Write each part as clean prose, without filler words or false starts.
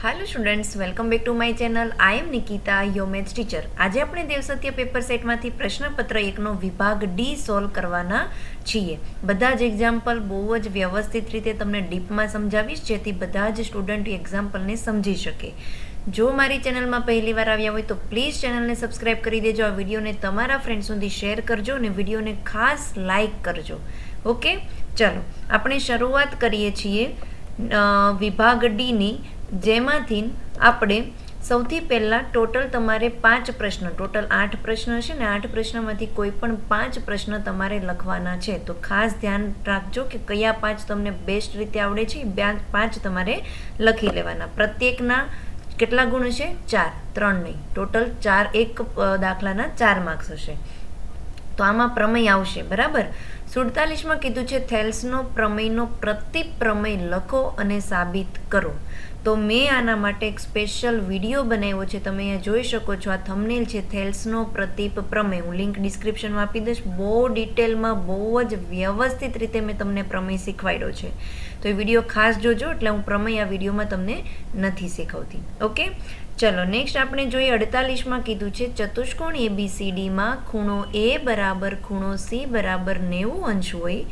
Hello students, welcome back to my channel. I am Nikita, your maths teacher. आज આપણે દેવસત્ય paper સેટમાંથી પ્રશ્નપત્ર 1નો વિભાગ D solve કરવાના છીએ। બધા જ એક્ઝામ્પલ બહુ જ વ્યવસ્થિત રીતે તમને ડીપમાં સમજાવીશ, જેથી બધા જ સ્ટુડન્ટ એક્ઝામ્પલને સમજી શકે। જો મારી ચેનલમાં પહેલી વાર આવ્યા હોય તો પ્લીઝ ચેનલને સબસ્ક્રાઇબ કરી દેજો, આ વિડીયોને તમારા ફ્રેન્ડ સુધી શેર કરજો અને વિડીયોને ખાસ લાઇક કરજો। ઓકે, ચલો આપણે શરૂઆત કરીએ છીએ વિભાગ ડીની, જેમાંથી આપણે સૌથી પહેલાં ટોટલ તમારે 5 પ્રશ્ન, ટોટલ 8 પ્રશ્ન હશે ને 8 પ્રશ્નમાંથી કોઈ પણ 5 પ્રશ્ન તમારે લખવાના છે। તો ખાસ ધ્યાન રાખજો કે કયા 5 તમને બેસ્ટ રીતે આવડે છે, 5 તમારે લખી લેવાના। પ્રત્યેકના કેટલા ગુણ હશે? 4, 3 નહીં, ટોટલ 4, એક દાખલાના 4 માર્ક્સ હશે। તો આમાં પ્રમેય આવશે, બરાબર। 47માં કીધું છે થેલ્સનો પ્રમેયનો પ્રતિપ્રમેય લખો અને સાબિત કરો। તો મેં આના માટે એક સ્પેશિયલ વિડીયો બનાવ્યો છે, તમે અહીંયા જોઈ શકો છો। આ થંબનેલ છે થેલ્સનો પ્રતિપ પ્રમેય, હું લિંક ડિસ્ક્રિપ્શનમાં આપી દઈશ। બહુ ડિટેલમાં, બહુ જ વ્યવસ્થિત રીતે મેં તમને પ્રમેય શીખવાડ્યો છે, તો એ વિડીયો ખાસ જોજો। એટલે હું પ્રમેય આ વિડીયોમાં તમને નથી શીખવતી। ઓકે, ચલો નેક્સ્ટ આપણે જોઈએ 48માં કીધું છે ચતુષ્કોણ ABCDમાં ખૂણો A બરાબર ખૂણો C બરાબર 90 અંશ હોય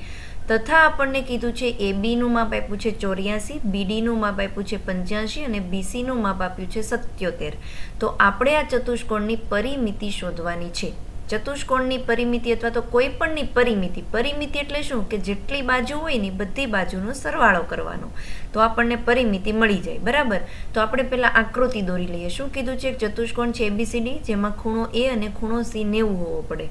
તથા આપણને કીધું છે ABનું માપ આપ્યું છે 84, BDનું માપ આપ્યું છે 85 અને BCનું માપ આપ્યું છે 77। તો આપણે આ ચતુષ્કોણની પરિમિતિ શોધવાની છે। ચતુષ્કોણની પરિમિતિ અથવા તો કોઈ પણની પરિમિતિ, પરિમિતિ એટલે શું કે જેટલી બાજુ હોય ને બધી બાજુનો સરવાળો કરવાનો, તો આપણને પરિમિતિ મળી જાય, બરાબર। તો આપણે પહેલાં આકૃતિ દોરી લઈએ। શું કીધું છે? ચતુષ્કોણ છે ABCD, જેમાં ખૂણો A અને ખૂણો C 90 હોવો પડે।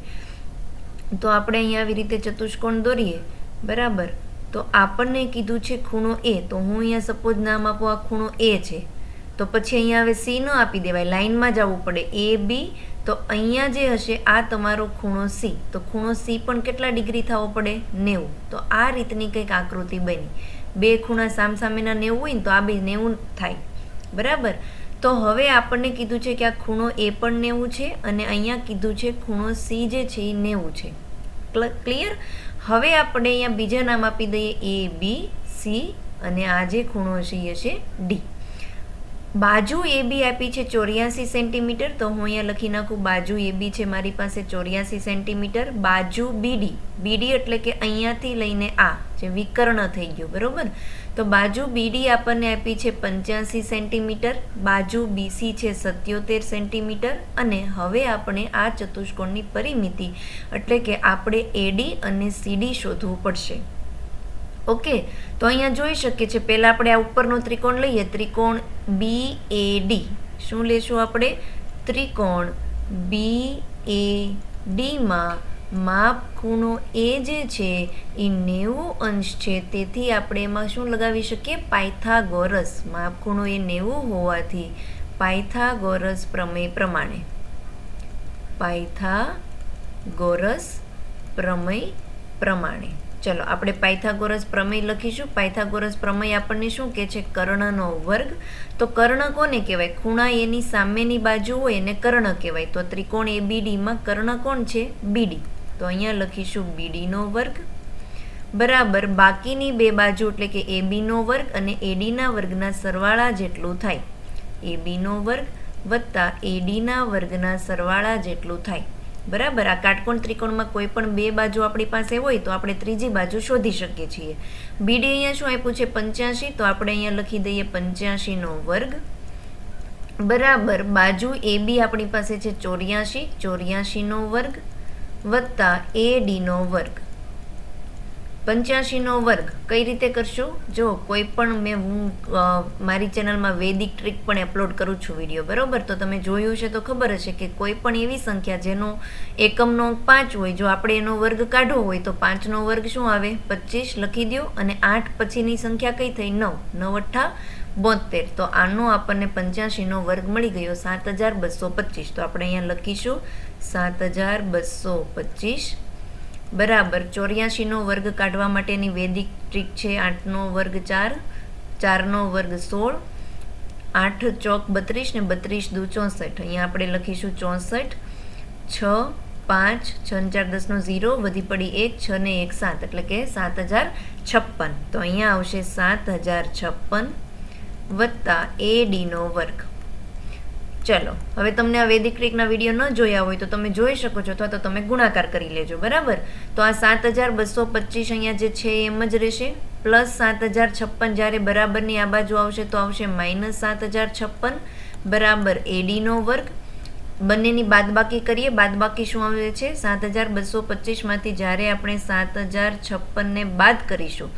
તો આપણે અહીંયા આવી રીતે ચતુષ્કોણ દોરીએ, બરાબર। તો આપણને કીધું છે ખૂણો A, તો હું અહીંયા સપોઝ નામ આપું, આ ખૂણો A છે, તો પછી અહીંયા હવે C ન આપી દેવાય, લાઇનમાં જવું પડે AB। તો અહીંયા જે હશે આ તમારો ખૂણો C, તો ખૂણો C પણ કેટલા ડિગ્રી થવો પડે? 90। તો આ રીતની કંઈક આકૃતિ બની। બે ખૂણા સામસામેના 90 હોય ને તો આ બે 90 થાય, બરાબર। તો હવે આપણને કીધું છે કે આ ખૂણો A પણ 90 છે અને અહીંયા કીધું છે ખૂણો C જે છે એ 90 છે। ક્લિયર? હવે આપણે અહીંયા બીજા નામ આપી દઈએ ABC અને આ જે ખૂણો હશે એ હશે D। બાજુ AB આપી છે 84 સેન્ટીમીટર, તો હું અહીંયા લખી નાખું બાજુ AB છે મારી પાસે 84 સેન્ટીમીટર। બાજુ BD એટલે કે અહીંયાથી લઈને આ જે વિકર્ણ થઈ ગયું, બરોબર। તો બાજુ BD આપણને આપી છે 85 સેન્ટીમીટર, બાજુ BC છે 77 સેન્ટીમીટર। અને હવે આપણે આ ચતુષ્કોણની પરિમિતિ એટલે કે આપણે AD અને CD શોધવું પડશે। ઓકે, તો અહીંયા જોઈ શકીએ છીએ, પહેલાં આપણે આ ઉપરનો ત્રિકોણ લઈએ, ત્રિકોણ BAD। શું લેશું આપણે? ત્રિકોણ BADમાં માપ ખૂણો A જે છે એ 90 અંશ છે, તેથી આપણે એમાં શું લગાવી શકીએ? પાયથાગોરસ। માપ ખૂણો એ 90 હોવાથી પાયથાગોરસ પ્રમેય પ્રમાણે, પાયથાગોરસ પ્રમેય પ્રમાણે। ચલો આપણે પાયથાગોરસ પ્રમેય લખીશું। પાયથાગોરસ પ્રમેય આપણને શું કહે છે? કર્ણનો વર્ગ। તો કર્ણ કોને કહેવાય? ખૂણા એની સામેની બાજુ હોય એને કર્ણ કહેવાય। તો ત્રિકોણ ABDમાં કર્ણ કોણ છે? BD। તો અહીંયા લખીશું BD નો વર્ગ બરાબર બાકીની બે બાજુ એટલે કે AB નો વર્ગ અને AD ના વર્ગના સરવાળા જેટલું થાય। AB નો વર્ગ વત્તા AD ના વર્ગના સરવાળા જેટલું થાય, બરાબર। આ કાટકોણ ત્રિકોણમાં કોઈ પણ બે બાજુ આપણી પાસે હોય તો આપણે ત્રીજી બાજુ શોધી શકીએ છીએ। BD અહીંયા શું આપ્યું છે? 85, તો આપણે અહીંયા લખી દઈએ 85 નો વર્ગ બરાબર બાજુ AB આપણી પાસે છે 84, 84 નો વર્ગ વત્તા AD નો વર્ગ, 85 નો વર્ગ। કઈ રીતે કરશું? જો કોઈ પણ હું મારી ચેનલમાં વૈદિક ટ્રીક પણ અપલોડ કરું છું વિડીયો, બરાબર। તો તમે જોયું છે તો ખબર હશે કે કોઈ પણ એવી સંખ્યા જેનો એકમનો અંક 5 હોય, જો આપણે એનો વર્ગ કાઢવો હોય તો 5 નો વર્ગ શું આવે? 25 લખી દો। અને 8 પછીની સંખ્યા કઈ થઈ? 9, 9 × 8 = 72। તો આનો આપણને 85 નો વર્ગ મળી ગયો 7225। તો આપણે અહીંયા લખીશું 7225 બરાબર 84 નો વર્ગ કાઢવા માટેની વૈદિક ટ્રીક છે 8 નો વર્ગ 4, 4 નો વર્ગ 16, 8 ચોક 32 ને 32 દુ 64। અહીંયા આપણે લખીશું 64, 6, 5, 6 4 10 નો 0, વધી પડી 1, 6 ને 1 7 એટલે કે 7056। તો અહીંયા આવશે 7056 વત્તા ADનો વર્ગ. ચલો હવે તમને આ વૈદિક ટ્રીકના વિડીયો ન જોયા હોય તો તમે જોઈ શકો છો, અથવા તો તમે ગુણાકાર કરી લેજો. બરાબર, તો આ 7225 અહીંયા જે છે એમ જ રહેશે, પ્લસ 7056 જ્યારે બરાબરની આ બાજુ આવશે તો આવશે માઇનસ 7056 બરાબર ADનો વર્ગ. બંનેની બાદબાકી કરીએ. બાદબાકી શું આવે છે? 7225માંથી જ્યારે આપણે 7056ને બાદ કરીશું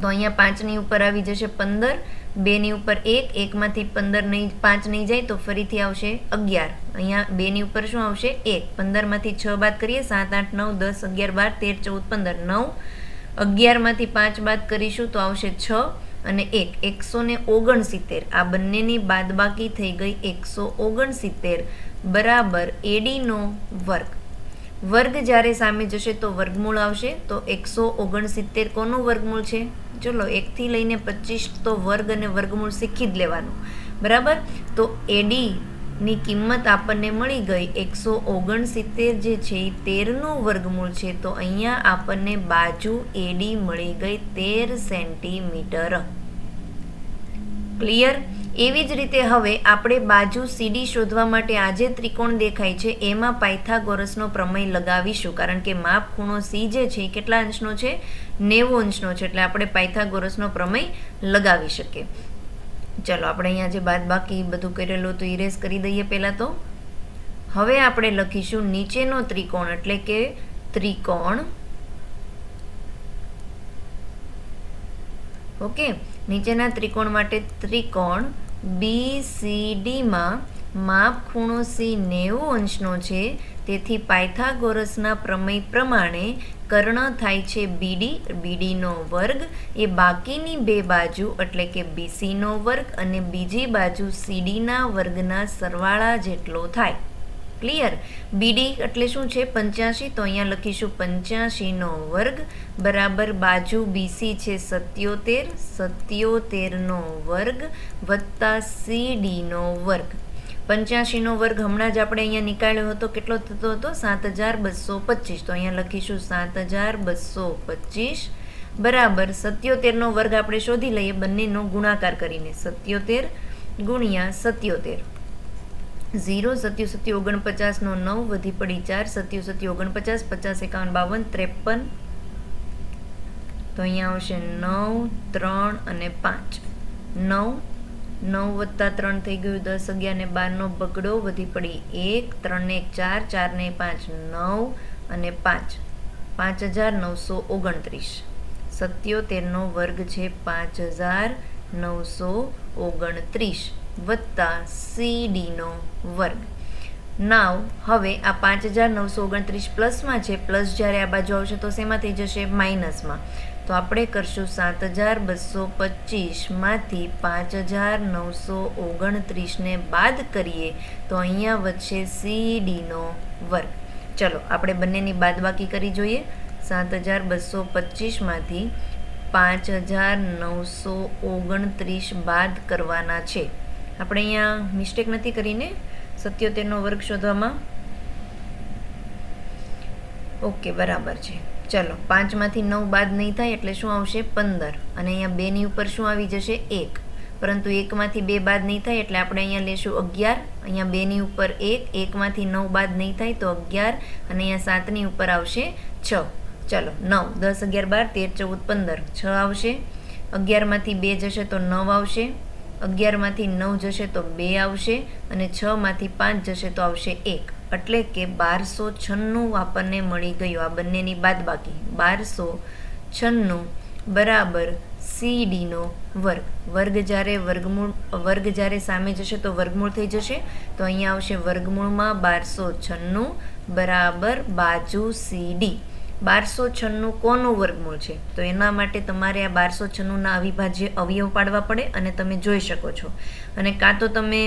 તો અહીંયા 5ની ઉપર આવી જશે 15, 2ની ઉપર 1, 1માંથી 15 નહીં 5 નહીં જાય તો ફરીથી આવશે 11. અહીંયા 2ની ઉપર શું આવશે? 1. 15માંથી 6 બાદ કરીએ, 7 8 9 10 11 12 13 14 15 9. 11માંથી 5 બાદ કરીશું તો આવશે 6 અને 1 169. આ બંનેની બાદબાકી થઈ ગઈ 169 બરાબર ADનો વર્ગ. વર્ગ જ્યારે સામે જશે તો વર્ગમૂળ આવશે. તો 169 કોનું વર્ગમૂળ છે? ચલો 1 થી લઈને 25 તો વર્ગ અને વર્ગમૂળ શીખી જ લેવાનું. બરાબર, તો AD ની કિંમત આપણને મળી ગઈ 169 જે છે એ 13નું વર્ગમૂળ છે. તો અહીંયા આપણને બાજુ AD મળી ગઈ 13 સેન્ટીમીટર. ક્લિયર? એવી જ રીતે હવે આપણે બાજુ CD શોધવા માટે આ જે ત્રિકોણ દેખાય છે એમાં પાયથાગોરસનો પ્રમેય લગાવીશું, કારણ કે માપ ખૂણો C જે છે એ કેટલા અંશનો છે? 90 અંશનો છે. એટલે આપણે પાયથાગોરસનો પ્રમેય લગાવી શકીએ. ચલો આપણે અહીંયા જે બાદ બાકી બધું કરેલું તો ઇરેઝ કરી દઈએ પહેલાં. તો હવે આપણે લખીશું નીચેનો ત્રિકોણ, એટલે કે ત્રિકોણ. ઓકે, નીચેના ત્રિકોણ માટે ત્રિકોણ BCD માં માપ ખૂણો C 90 અંશનો છે. તેથી પાયથાગોરસના પ્રમેય પ્રમાણે કર્ણ થાય છે BD, BDનો વર્ગ એ બાકીની બે બાજુ એટલે કે BCનો વર્ગ અને બીજી બાજુ CDના વર્ગના સરવાળા જેટલો થાય. ક્લિયર? BD એટલે શું છે? 85. તો અહીંયા લખીશું 85નો વર્ગ બરાબર બાજુ BC છે 77, 77નો વર્ગ વત્તા CDનો વર્ગ. 85નો વર્ગ હમણાં જ આપણે અહીંયા નીકાળ્યો હતો, કેટલો થતો હતો? 7225. તો અહીંયા લખીશું 7225 બરાબર 77નો વર્ગ આપણે શોધી લઈએ બંનેનો ગુણાકાર કરીને. 77 ગુણ્યા 77. 0 7 7 49 નો 9 વધી પડી 4, 7 7 49 50 51 52 53. તો અહીંયા આવશે 9 3 અને 5. 9 9 વત્તા 3 થઈ ગયું 10, 11 ને 12 નો બગડો વધી પડી 1, 3 ને 1 4, 4 ને 5 9 અને 5 5929. 77નો વર્ગ છે 5929 વત્તા CDનો વર્ગ. નાવ હવે આ 5929 પ્લસમાં છે, પ્લસ જ્યારે આ બાજુ આવશે તો શેમાં થઈ જશે? માઇનસમાં. તો આપણે કરશું 7225 માંથી 5929 ને બાદ કરીએ તો અહીંયા વધશે CDનો વર્ગ. ચલો આપણે બંનેની બાદબાકી કરી જોઈએ. 7225 માંથી 5929 બાદ કરવાના છે. આપણે અહીંયા મિસ્ટેક નથી કરીને 77નો વર્ગ શોધવામાં? ઓકે, બરાબર છે. ચલો 5માંથી 9 બાદ નહીં થાય એટલે શું આવશે? 15. અને અહીંયા 2ની ઉપર શું આવી જશે? 1. પરંતુ 1માંથી 2 બાદ નહીં થાય એટલે આપણે અહીંયા લેશું 11. અહીંયા 2ની ઉપર 1, 1માંથી 9 બાદ નહીં થાય તો 11 અને અહીંયા 7ની ઉપર આવશે 6. ચલો 9 10 11 12 13 14 15 6 આવશે. 11માંથી 2 જશે તો 9 આવશે. 11માંથી 9 જશે તો 2 આવશે અને 6માંથી 5 જશે તો આવશે 1. એટલે કે 1296 આપણને મળી ગયું આ બંનેની બાદબાકી. 1296 બરાબર CDનો વર્ગ. વર્ગ જ્યારે સામે જશે તો વર્ગમૂળ થઈ જશે. તો અહીંયા આવશે વર્ગમૂળમાં 1296 બરાબર બાજુ CD. 1296 કોનું વર્ગમૂળ છે? તો એના માટે તમારે આ 1296ના અવિભાજ્ય અવયવ પાડવા પડે અને તમે જોઈ શકો છો. અને કાં તો તમે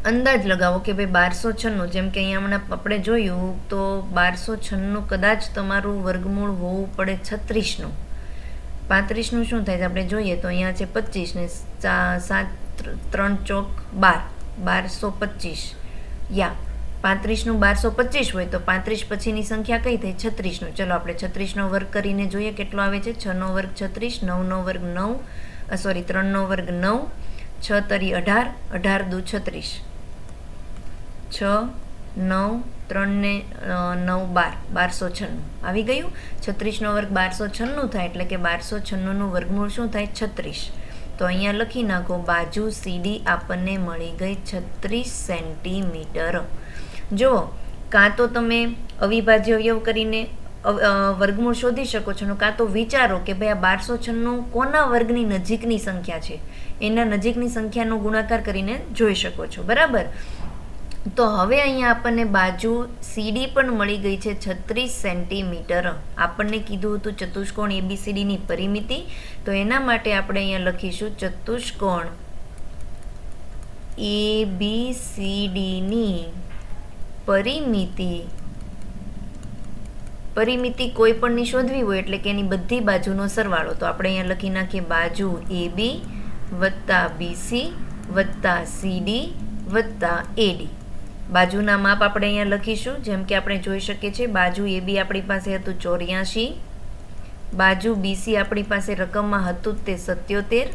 અંદાજ લગાવો કે ભાઈ 1296, જેમ કે અહીંયા હમણાં આપણે જોયું તો 1296 કદાચ તમારું વર્ગમૂળ હોવું પડે 36નું. 35નું શું થાય છે આપણે જોઈએ તો અહીંયા છે 25 ને 7 3 ચોક 12, 1225. યા 35નું 1225 હોય તો 35 પછીની સંખ્યા કઈ થઈ? 36નું. ચલો આપણે 36નો વર્ગ કરીને જોઈએ કેટલો આવે છે. 6નો વર્ગ 36, 9નો વર્ગ 9 સોરી 3 નો વર્ગ 9, 6 તરી 18, 18 દુ 36, 6, 9, 3 ને 9 12, 1296 આવી ગયું. 36 નો વર્ગ 1296 થાય એટલે કે 1296 નું વર્ગમૂળ શું થાય 36. તો અહીંયા લખી નાખો બાજુ CD આપણને મળી ગઈ 36 સેન્ટીમીટર. જુઓ, કાં તો તમે અવિભાજ્ય અવયવ કરીને વર્ગમૂળ શોધી શકો છો, કાં તો વિચારો કે ભાઈ આ 1296 કોના વર્ગની નજીકની સંખ્યા છે, એના નજીકની સંખ્યાનો ગુણાકાર કરીને જોઈ શકો છો. બરાબર. તો હવે અહીંયા આપણને બાજુ CD પણ મળી ગઈ છે 36 સેન્ટીમીટર. આપણને કીધું હતું ચતુષ્કોણ ABCD ની પરિમિતિ, તો એના માટે આપણે અહીંયા લખીશું ચતુષ્કોણ ABCD ની પરિમિતિ કોઈ પણની શોધવી હોય એટલે કે એની બધી બાજુનો સરવાળો. તો આપણે અહીંયા લખી નાખીએ બાજુ AB વત્તા BC વત્તા CD વત્તા AD. બાજુના માપ આપણે અહીંયા લખીશું, જેમ કે આપણે જોઈ શકીએ છીએ. બાજુ AB આપણી પાસે હતું 84, બાજુ BC આપણી પાસે રકમમાં હતું તે 77,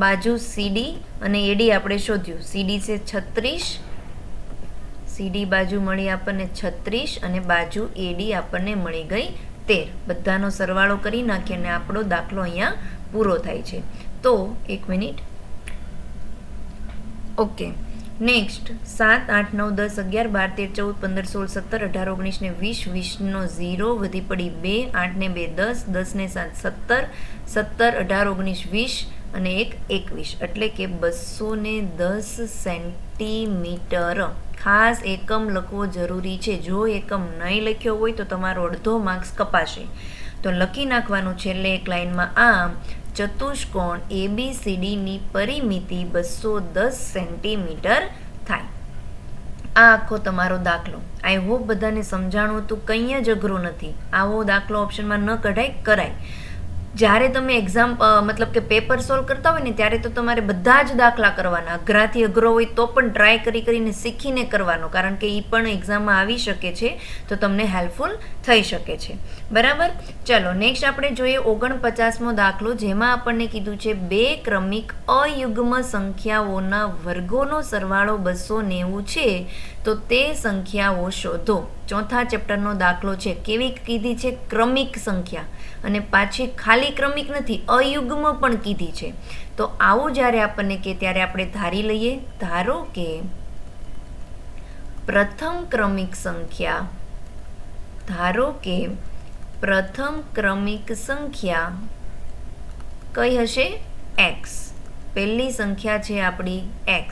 બાજુ CD અને AD આપણે શોધ્યું. CD છે 36, CD બાજુ મળી આપણને 36 અને બાજુ AD આપણને મળી ગઈ 13. બધાનો સરવાળો કરી નાખીએ અને આપણો દાખલો અહીંયા પૂરો થાય છે. તો 1 મિનિટ. ઓકે, નેક્સ્ટ 7, 8, 9, 10, 11, 12, 13, 14, 15, 16, 17, 18, 19 ને 20, 20 નો 0 વધી પડી 2, 8 ને 2 10, 10 ને 7 17, 17, 18, 19, 20 અને 1 21, એટલે કે 210 સેન્ટીમીટર. ખાસ એકમ લખવો જરૂરી છે. જો એકમ નહીં લખ્યો હોય તો તમારો અડધો માર્ક્સ કપાશે. તો લખી નાખવાનું છેલ્લે એક લાઈનમાં આ ચતુષ્કોણ ABCD ની પરિમિતિ 210 સેન્ટીમીટર થાય. આ આખો તમારો દાખલો. આઈ હોપ બધાને સમજાણું હતું. કંઈ જ અઘરું નથી. આવો દાખલો ઓપ્શનમાં ન કઢાય, કરાય. જ્યારે તમે એક્ઝામ મતલબ કે પેપર સોલ્વ કરતા હોય ને ત્યારે તો તમારે બધા જ દાખલા કરવાના. અઘરાથી અઘરો હોય તો પણ ટ્રાય કરીને શીખીને કરવાનો, કારણ કે એ પણ એક્ઝામમાં આવી શકે છે, તો તમને હેલ્પફુલ થઈ શકે છે. બરાબર. ચલો નેક્સ્ટ આપણે જોઈએ 49મો દાખલો, જેમાં આપણને કીધું છે બે ક્રમિક અયુગ્મ સંખ્યાઓના વર્ગોનો સરવાળો 290 છે, તો તે સંખ્યાઓ શોધો. ચોથા ચેપ્ટરનો દાખલો છે. કેવી કીધી છે? ક્રમિક સંખ્યા, અને પાછી ખાલી ક્રમિક નથી, અયુગ્મ પણ કીધી છે. તો આવું જ્યારે આપણને કે ત્યારે આપણે ધારી લઈએ. ધારો કે પ્રથમ ક્રમિક સંખ્યા કઈ હશે? x. પહેલી સંખ્યા છે આપણી x.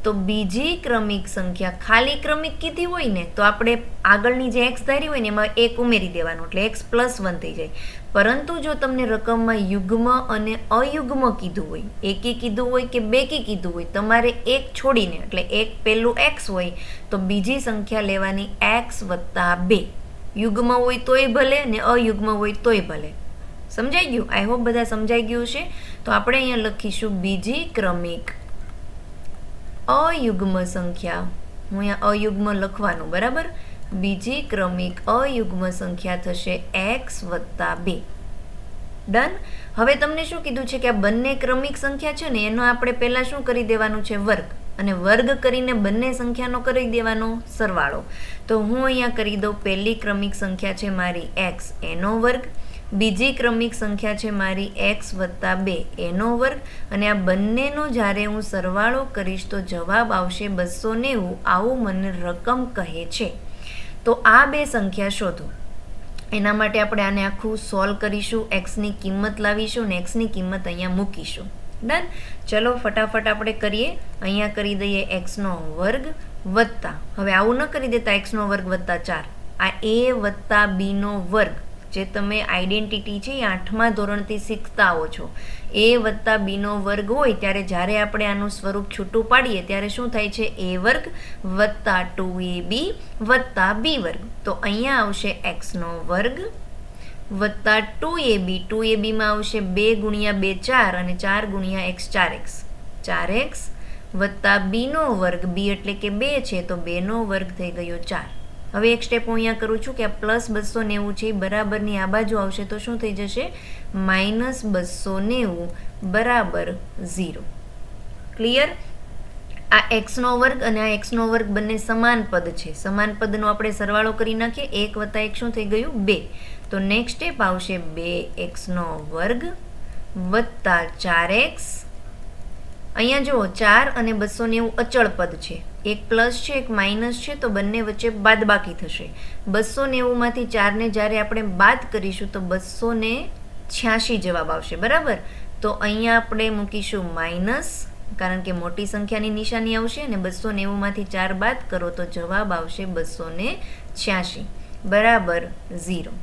તો બીજી ક્રમિક સંખ્યા ખાલી ક્રમિક કીધી હોય ને તો આપણે આગળની જે x ધારી હોય ને એમાં 1 ઉમેરી દેવાનું, એટલે x + 1 થઈ જાય. પરંતુ જો તમને રકમમાં યુગ્મ અને અયુગ્મ કીધું હોય, એકી કીધું હોય કે બેકી કીધું હોય, તમારે એક છોડીને, એટલે એક પહેલું x હોય તો બીજી સંખ્યા લેવાની x + 2. યુગ્મ હોય તોય ભલે ને અયુગ્મ હોય તોય ભલે. સમજાઈ ગયું? આઈ હોપ બધા સમજાઈ ગયું છે. તો આપણે અહીંયા લખીશું બીજી ક્રમિક અયુગ્મ સંખ્યા. હું અહીંયા અયુગ્મ લખવાનું, બરાબર. બીજી ક્રમિક અયુગ્મ સંખ્યા થશે x + 2. ડન. હવે તમને શું કીધું છે કે આ બંને ક્રમિક સંખ્યા છે ને એનો આપણે પહેલા શું કરી દેવાનું છે? વર્ગ. અને વર્ગ કરીને બંને સંખ્યાનો કરી દેવાનો સરવાળો. તો હું અહીંયા કરી દઉં. પહેલી ક્રમિક સંખ્યા છે મારી x, એનો વર્ગ. બીજી ક્રમિક સંખ્યા છે મારી x + 2, એનો વર્ગ. અને આ બંનેનો જ્યારે હું સરવાળો કરીશ તો જવાબ આવશે 290. આવું મને રકમ કહે છે. તો આ બે સંખ્યા શોધો. એના માટે આપણે આને આખું સોલ્વ કરીશું. x ની કિંમત લાવીશું અને x ની કિંમત અહીંયા મૂકીશું. ડન. ચલો ફટાફટ આપણે કરીએ. અહીંયા કરી દઈએ x² વત્તા, હવે આવું ન કરી દેતા x² વત્તા 4, આ a + b² જે તમે આઈડેન્ટિટી છે એ 8મા ધોરણથી શીખતા આવો છો. a + b² હોય ત્યારે જ્યારે આપણે આનું સ્વરૂપ છૂટું પાડીએ ત્યારે શું થાય છે? a² + 2ab + b². તો અહીંયા આવશે x² વત્તા 2ab. 2ab માં આવશે 2 × 2 4 અને 4 × x 4x. 4x વત્તા b². b એટલે કે 2 છે તો 2² થઈ ગયો 4. હવે એક સ્ટેપ હું અહીંયા કરું છું કે આ +290 છે બરાબરની આ બાજુ આવશે તો શું થઈ જશે? -290 બરાબર 0. ક્લિયર? આ એક્સનો વર્ગ અને આ એક્સનો વર્ગ બંને સમાન પદ છે. સમાન પદનો આપણે સરવાળો કરી નાખીએ. 1 + 1 શું થઈ ગયું? 2. તો નેક્સ્ટ સ્ટેપ આવશે 2x વર્ગ વત્તા 4x. અહીંયા જુઓ 4 અને 290 અચળ પદ છે. એક પ્લસ છે, એક માઇનસ છે, તો બંને વચ્ચે બાદબાકી થશે. 290 માંથી 4 ને જ્યારે આપણે બાદ કરીશું તો 286 જવાબ આવશે. બરાબર? તો અહીંયા આપણે મૂકીશું માઇનસ, કારણ કે મોટી સંખ્યાની નિશાની આવશે અને 290 માંથી 4 બાદ કરો તો જવાબ આવશે 286 બરાબર 0.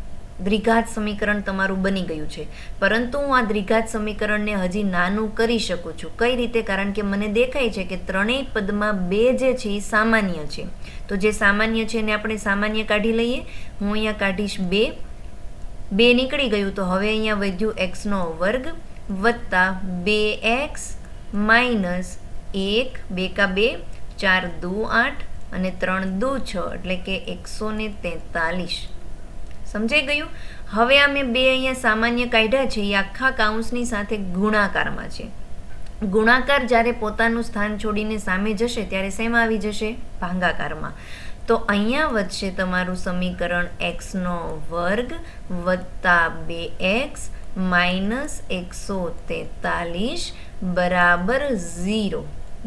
દ્વિઘાત સમીકરણ તમારું બની ગયું છે. પરંતુ હું આ દ્વિઘાત સમીકરણને હજી નાનું કરી શકું છું. કઈ રીતે? કારણ કે મને દેખાય છે કે ત્રણેય પદમાં 2 જે છે એ સામાન્ય છે. તો જે સામાન્ય છે એને આપણે સામાન્ય કાઢી લઈએ. હું અહીંયા કાઢીશ 2. 2 નીકળી ગયું તો હવે અહીંયા વધ્યું x વર્ગ વત્તા 2x માઇનસ 1, 2 કા 2, 4 દુ 8 અને 3 દુ 6 એટલે કે 143. સમજાઈ ગયું? હવે આ મેં 2 અહીંયા સામાન્ય કાઢ્યા છે એ આખા કાઉન્સની સાથે ગુણાકારમાં છે. ગુણાકાર જ્યારે પોતાનું સ્થાન છોડીને સામે જશે ત્યારે શેમાં આવી જશે? ભાગાકારમાં. તો અહીંયા વધશે તમારું સમીકરણ x વર્ગ વત્તા 2x માઇનસ 143 બરાબર 0.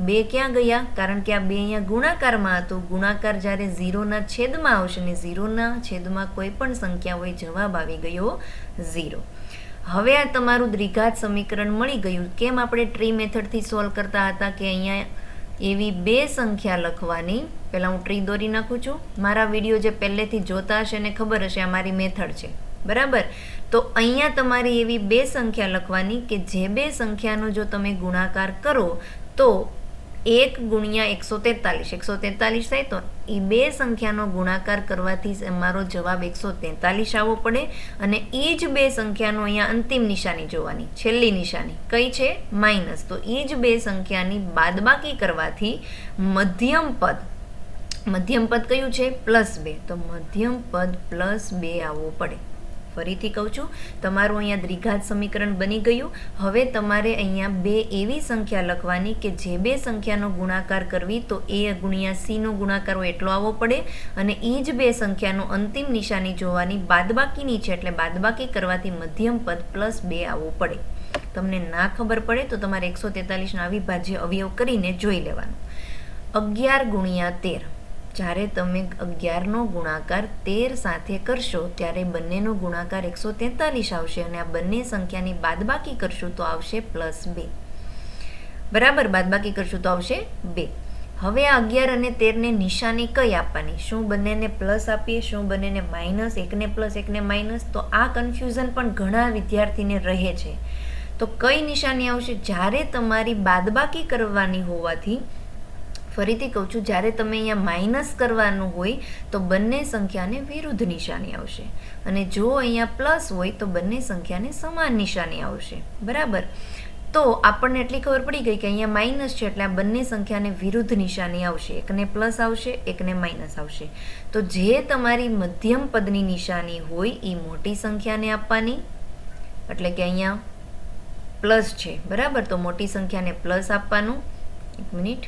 2 ક્યાં ગયા? કારણ કે આ 2 અહીંયા ગુણાકારમાં હતું. ગુણાકાર જ્યારે 0ના છેદમાં આવશે ને 0ના છેદમાં કોઈ પણ સંખ્યા હોય, જવાબ આવી ગયો 0. હવે આ તમારું દ્વિઘાત સમીકરણ મળી ગયું. કેમ આપણે ટ્રી મેથડથી સોલ્વ કરતા હતા કે અહીંયા એવી 2 સંખ્યા લખવાની. પહેલાં હું ટ્રી દોરી નાખું છું. મારા વિડીયો જે પહેલેથી જોતા હશે ને ખબર હશે આ મારી મેથડ છે. બરાબર? તો અહીંયા તમારી એવી 2 સંખ્યા લખવાની કે જે 2 સંખ્યાનો જો તમે ગુણાકાર કરો તો 1 ગુણ્યા 143 થાય તો એ 2 સંખ્યાનો ગુણાકાર કરવાથી અમારો જવાબ 143 આવવો પડે. અને એ જ 2 સંખ્યાનો અહીંયા અંતિમ નિશાની જોવાની, છેલ્લી નિશાની કઈ છે? માઇનસ. તો એ જ 2 સંખ્યાની બાદબાકી કરવાથી મધ્યમ પદ કયું છે? +2. તો મધ્યમ પદ +2 આવવું પડે. ફરીથી કહું છું, તમારું અહીંયા દ્વિઘાત સમીકરણ બની ગયું. હવે તમારે અહીંયા 2 એવી સંખ્યા લખવાની કે જે 2 સંખ્યાનો ગુણાકાર કરવી તો a ગુણ્યા c નો ગુણાકાર હોય એટલો આવવો પડે. અને એ જ 2 સંખ્યાનો અંતિમ નિશાની જોવાની, બાદબાકીની છે એટલે બાદબાકી કરવાથી મધ્યમ પદ +2 આવવું પડે. તમને ના ખબર પડે તો તમારે 143 ના અવિભાજ્ય અવયવ કરીને જોઈ લેવાનું. 11 ગુણ્યા 13. જ્યારે તમે 11નો ગુણાકાર 13 સાથે કરશો ત્યારે બંનેનો ગુણાકાર 143 આવશે અને આ બંને સંખ્યાની બાદબાકી કરશું તો આવશે +2. બરાબર? બાદબાકી કરશું તો આવશે 2. હવે આ 11 અને 13ને નિશાની કઈ આપવાની? શું બંનેને પ્લસ આપીએ? શું બંનેને માઇનસ? એકને પ્લસ એકને માઇનસ? તો આ કન્ફ્યુઝન પણ ઘણા વિદ્યાર્થીને રહે છે. તો કઈ નિશાની આવશે? જ્યારે તમારી બાદબાકી કરવાની હોવાથી, ફરીથી કહું છું, જ્યારે તમે અહીંયા માઇનસ કરવાનું હોય તો બંને સંખ્યાને વિરુદ્ધ નિશાની આવશે. અને જો અહીંયા પ્લસ હોય તો બંને સંખ્યાને સમાન નિશાની આવશે. બરાબર? તો આપણને એટલી ખબર પડી ગઈ કે અહીંયા માઇનસ છે એટલે આ બંને સંખ્યાને વિરુદ્ધ નિશાની આવશે. એકને પ્લસ આવશે, એકને માઇનસ આવશે. તો જે તમારી મધ્યમ પદની નિશાની હોય એ મોટી સંખ્યાને આપવાની. એટલે કે અહીંયા પ્લસ છે. બરાબર? તો મોટી સંખ્યાને પ્લસ આપવાનું. 1 મિનિટ.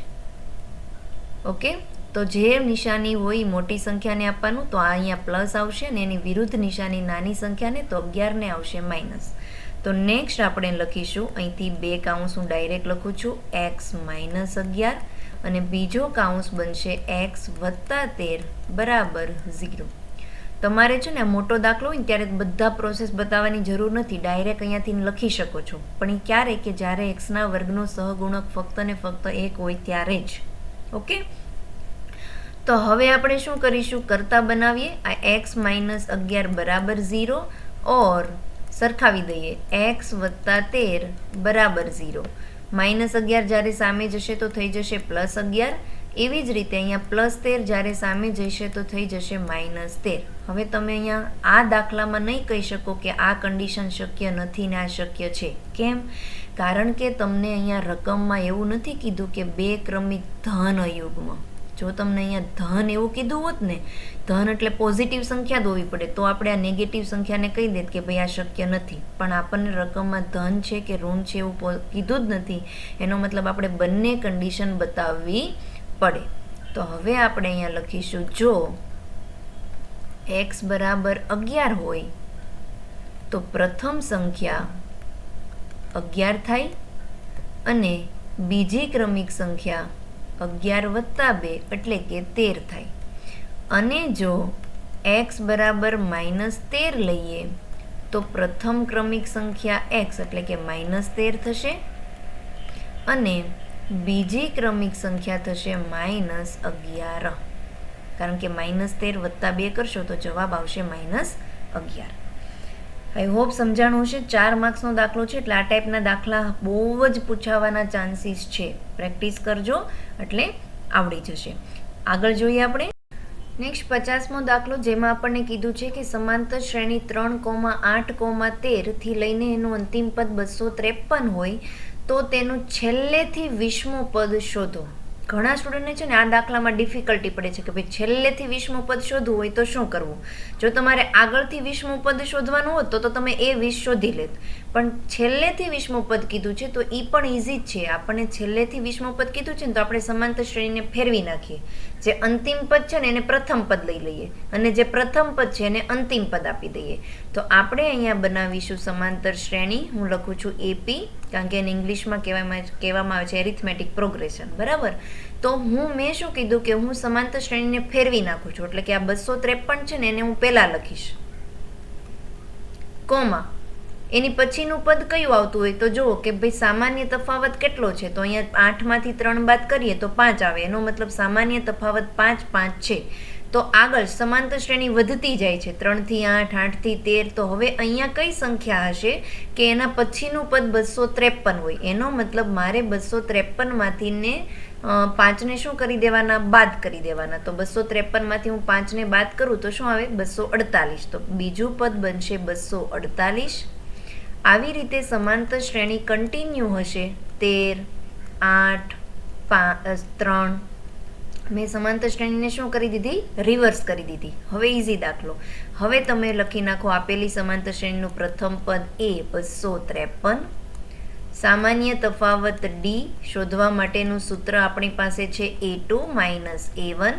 ઓકે? તો જે નિશાની હોય મોટી સંખ્યાને આપવાનું. તો આ અહીંયા પ્લસ આવશે અને એની વિરુદ્ધ નિશાની નાની સંખ્યાને, તો 11 ને આવશે માઇનસ. તો નેક્સ્ટ આપણે લખીશું, અહીંથી 2 કાઉન્સ હું ડાયરેક્ટ લખું છું, x - 11 અને બીજો કાઉન્સ બનશે x + 13 બરાબર 0. તમારે છે ને મોટો દાખલો હોય ને ત્યારે બધા પ્રોસેસ બતાવવાની જરૂર નથી. ડાયરેક્ટ અહીંયાથી લખી શકો છો. પણ એ ક્યારે? કે જ્યારે x ના વર્ગનો સહગુણક ફક્ત ને ફક્ત 1 હોય ત્યારે જ. ઓકે? તો હવે આપણે શું કરીશું? કરતા બનાવીએ. આ x - 11 બરાબર 0 ઓર સરખાવી દઈએ x + 13 બરાબર 0. -11 જ્યારે સામે જશે તો થઈ જશે +11. એવી જ રીતે અહીંયા +13 જ્યારે સામે જશે તો થઈ જશે -13. હવે તમે અહીંયા આ દાખલામાં નહીં કહી શકો કે આ કન્ડિશન શક્ય નથી ને આ શક્ય છે. કેમ? કારણ કે તમને અહીંયા રકમમાં એવું નથી કીધું કે 2 ક્રમિક ધન અયુગ્મ જો તમને અહીંયા ધન એવું કીધું હોત ને, ધન એટલે પોઝિટિવ સંખ્યા જ હોવી પડે, તો આપણે આ નેગેટિવ સંખ્યાને કહી દેત કે ભાઈ આ શક્ય નથી. પણ આપણને રકમમાં ધન છે કે ઋણ છે એવું કીધું જ નથી, એનો મતલબ આપણે બંને કન્ડિશન બતાવવી પડે. તો હવે આપણે અહીંયા લખીશું, જો x બરાબર 11 હોય તો પ્રથમ સંખ્યા 11 થાય અને બીજી ક્રમિક સંખ્યા 11 વત્તા 2 એટલે કે 13 થાય. અને જો x બરાબર -13 લઈએ તો પ્રથમ ક્રમિક સંખ્યા x એટલે કે -13 થશે અને બીજી ક્રમિક સંખ્યા થશે -11, કારણ કે -13 વત્તા 2 કરશો તો જવાબ આવશે -11. આઈ હોપ સમજાણું હશે. 4 માર્ક્સનો દાખલો છે એટલે આ ટાઈપના દાખલા બહુ જ પૂછાવાના ચાન્સીસ છે. પ્રેક્ટિસ કરજો એટલે આવડી જશે. આગળ જોઈએ આપણે નેક્સ્ટ 50મો દાખલો, જેમાં આપણને કીધું છે કે સમાંતર શ્રેણી 3,8,13 થી લઈને એનું અંતિમ પદ 253 હોય તો તેનું છેલ્લેથી 20મું પદ શોધો. ઘણા સ્ટુડન્ટને છે ને આ દાખલામાં ડિફિકલ્ટી પડે છે કે ભાઈ છેલ્લેથી 20મું પદ શોધવું હોય તો શું કરવું. જો તમારે આગળથી 20મું પદ શોધવાનું હોત તો તમે એ 20 શોધી લેત, પણ છેલ્લેથી 20મું પદ કીધું છે તો એ પણ ઇઝી જ છે. આપણને છેલ્લેથી 20મું પદ કીધું છે ને તો આપણે સમાંતર શ્રેણીને ફેરવી નાખીએ. જે અંતિમ પદ છે ને એને પ્રથમ પદ લઈ લઈએ અને જે પ્રથમ પદ છે એને અંતિમ પદ આપી દઈએ. તો આપણે અહીંયા બનાવીશું સમાંતર શ્રેણી. હું લખું છું AP, કારણ કે એને ઇંગ્લિશમાં કહેવામાં આવે છે એરિથમેટિક પ્રોગ્રેશન, બરાબર. તો મેં શું કીધું કે હું સમાંતર શ્રેણીને ફેરવી નાખું છું, એટલે કે આ 253 છે ને એને હું પહેલાં લખીશ, કોમા એની પછીનું પદ કયું આવતું હોય તો જુઓ કે ભાઈ સામાન્ય તફાવત કેટલો છે. તો અહીંયા 8માંથી 3 બાદ કરીએ તો 5 આવે, એનો મતલબ સામાન્ય તફાવત 5 5 છે. તો આગળ સમાંતર શ્રેણી વધતી જાય છે 3 થી 8, 8 થી 13. તો હવે અહીંયા કઈ સંખ્યા હશે કે એના પછીનું પદ 253 હોય. એનો મતલબ મારે 253માંથી ને 5ને શું કરી દેવાના, બાદ કરી દેવાના. તો 253માંથી હું 5ને બાદ કરું તો શું આવે, 248. તો બીજું પદ બનશે 248. આવી રીતે સમાંતર શ્રેણી કન્ટિન્યુ હશે. 13, 8, 5, 3. મેં સમાંતર શ્રેણીને શું કરી દીધી, રિવર્સ કરી દીધી. હવે ઇઝી દાખલો. હવે તમે લખી નાખો આપેલી સમાંતર શ્રેણીનું પ્રથમ પદ એ 253. સામાન્ય તફાવત D શોધવા માટેનું સૂત્ર આપણી પાસે છે A2 - A1.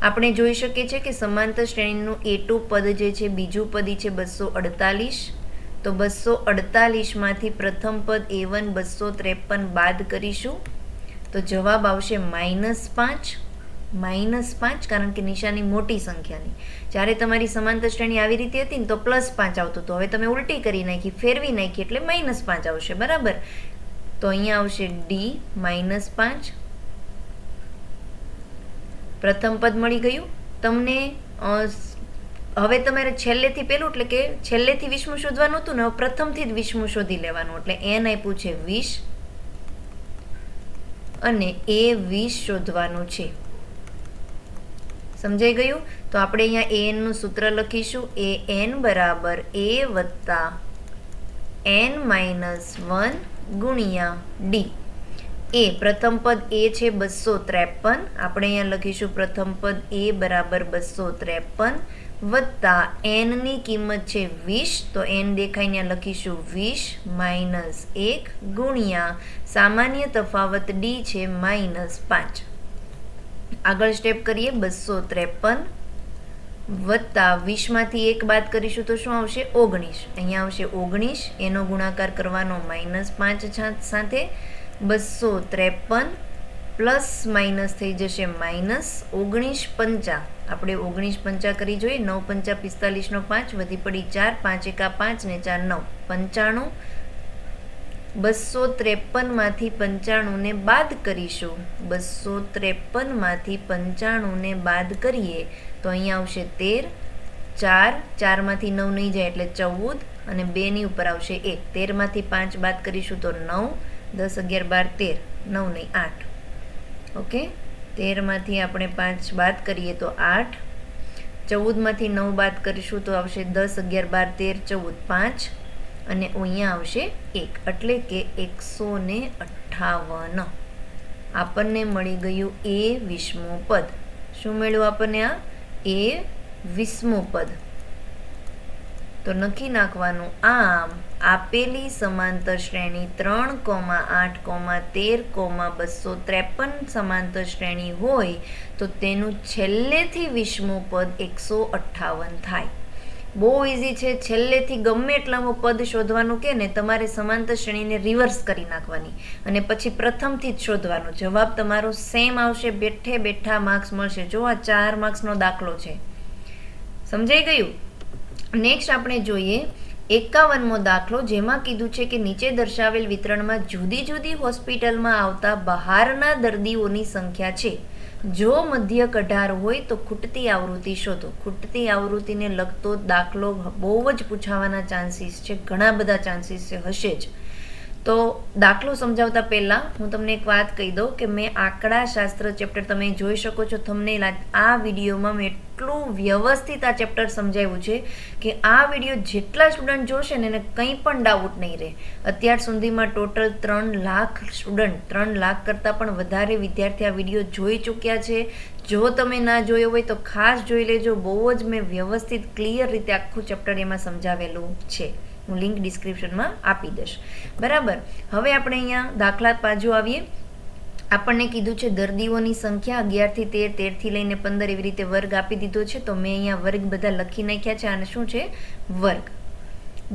આપણે જોઈ શકીએ છીએ કે સમાંતર શ્રેણીનું A2 પદ જે છે બીજું પદ છે 248. તો 248માંથી પ્રથમ પદ A1 253 બાદ કરીશું તો જવાબ આવશે -5. -5 કારણ કે નિશાની મોટી સંખ્યાની. જ્યારે તમારી સમાંતર શ્રેણી આવી રીતે હતી ને તો +5 આવતું. તો હવે તમે ઉલટી કરી નાખી, ફેરવી નાખી એટલે -5 આવશે, બરાબર. તો અહીંયા આવશે D -5. પ્રથમ પદ મળી ગયું તમને. હવે તમારે છેલ્લેથી પેલું એટલે કે છેલ્લેથી 20મું શોધવાનું હતું ને, હવે પ્રથમથી જ 20મું શોધી લેવાનું. એટલે n આપ્યું છે 20 અને A20 શોધવાનું છે. સમજાઈ ગયું? તો આપણે અહીંયા an નું સૂત્ર લખીશું. an બરાબર a વત્તા n-1 ગુણ્યા d. એ પ્રથમ પદ એ છે 253. આપણે અહીંયા લખીશું પ્રથમ પદ એ બરાબર 253 વત્તા n ની કિંમત છે 20. તો n દેખાય ત્યાં લખીશું 20 - 1 ગુણ્યા સામાન્ય તફાવત d છે -5. આગળ સ્ટેપ કરીએ. 253 વત્તા 20માંથી 1 બાદ કરીશું તો શું આવશે, 19. અહીંયા આવશે 19. એનો ગુણાકાર કરવાનો -5 સાથે. 253 પ્લસ માઇનસ થઈ જશે -19 પંચા. આપણે 19 પંચા કરી જોઈએ. 9 પંચા 45 નો 5 વધી પડી 4, 5 એકા 5 ને 4 9, 95. 253માંથી 95 ને બાદ કરીશું. 253માંથી 95 ને બાદ કરીએ તો અહીંયા આવશે 13. 4, 4માંથી 9 નહીં જાય એટલે 14 અને 2 ની ઉપર આવશે 1. 13માંથી 5 બાદ કરીશું તો 9, 10, 11, 12, 13, 9 નહીં 8. ઓકે, 13માંથી આપણે 5 બાદ કરીએ તો 8. 14માંથી 9 બાદ કરીશું તો આવશે 10, 11, 12, 13, 14, 5 અને અહીંયા આવશે 1 એટલે કે 158. આપણને મળી ગયું એ 20મું પદ. શું મળ્યું આપણને? આ એ 20મું પદ. તો લખી નાખવાનું આમ આપેલી સમાંતર શ્રેણી 3,8,13,253 સમાંતર શ્રેણી હોય તો તેનું છેલ્લેથી 20મું પદ 158 થાય. બહુ ઇઝી છે. છેલ્લેથી ગમે એટલામાં પદ શોધવાનું કે ને તમારે સમાંતર શ્રેણીને રિવર્સ કરી નાખવાની અને પછી પ્રથમથી જ શોધવાનો. જવાબ તમારો સેમ આવશે. બેઠે બેઠા માર્ક્સ મળશે. જો આ 4 માર્ક્સનો દાખલો છે. સમજાઈ ગયું? નેક્સ્ટ આપણે જોઈએ 51મો દાખલો, જેમાં કીધું છે કે નીચે દર્શાવેલ વિતરણમાં જુદી જુદી હોસ્પિટલમાં આવતા બહારના દર્દીઓની સંખ્યા છે. જો મધ્યક 18 હોય તો ખૂટતી આવૃત્તિ શોધો. ખૂટતી આવૃત્તિને લગતો દાખલો બહુ જ પૂછાવાના ચાન્સીસ છે. ઘણા બધા ચાન્સીસ છે, હશે જ. તો દાખલો સમજાવતા પહેલાં હું તમને એક વાત કહી દઉં કે મેં આંકડાશાસ્ત્ર ચેપ્ટર તમે જોઈ શકો છો થંબનેલ. આ વિડીયોમાં મેં એટલું વ્યવસ્થિત આ ચેપ્ટર સમજાવ્યું છે કે આ વિડીયો જેટલા સ્ટુડન્ટ જોશે ને એને કંઈ પણ ડાઉટ નહીં રહે. અત્યાર સુધીમાં ટોટલ 3 લાખ સ્ટુડન્ટ, 3 લાખ કરતાં પણ વધારે વિદ્યાર્થી આ વિડીયો જોઈ ચૂક્યા છે. જો તમે ના જોયો હોય તો ખાસ જોઈ લેજો. બહુ જ મેં વ્યવસ્થિત ક્લિયર રીતે આખું ચેપ્ટર એમાં સમજાવેલું છે. હું લિંક ડિસ્ક્રિપ્શનમાં આપી દઈશ. બરાબર. હવે આપણે અહીંયા દાખલા પાછું આવીએ. આપણને કીધું છે દર્દીઓની સંખ્યા 11 થી 13, 13 થી લઈને 15 એવી રીતે વર્ગ આપી દીધો છે. તો મેં અહીંયા વર્ગ બધા લખી નાખ્યા છે. આને શું છે? વર્ગ.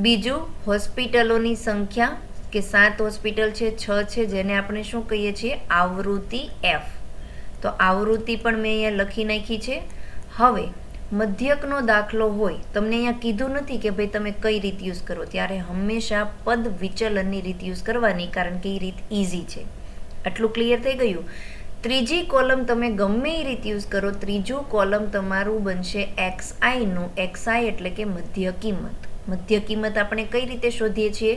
બીજું હોસ્પિટલોની સંખ્યા કે 7 હોસ્પિટલ છે, 6 છે, જેને આપણે શું કહીએ છીએ? આવૃત્તિ F. તો આવૃત્તિ પણ મેં અહીંયા લખી નાખી છે. હવે મધ્યકનો દાખલો હોય, તમને અહીંયા કીધું નથી કે ભાઈ તમે કઈ રીત યુઝ કરો. ત્યારે હંમેશા પદ વિચલનની રીત યુઝ કરવાની, કારણ કે એ રીત ઇઝી છે. આટલું ક્લિયર થઈ ગયું? ત્રીજી કોલમ તમે ગમે એ રીત યુઝ કરો, ત્રીજું કોલમ તમારું બનશે XI નું. XI એટલે કે મધ્ય કિંમત. મધ્ય કિંમત આપણે કઈ રીતે શોધીએ છીએ?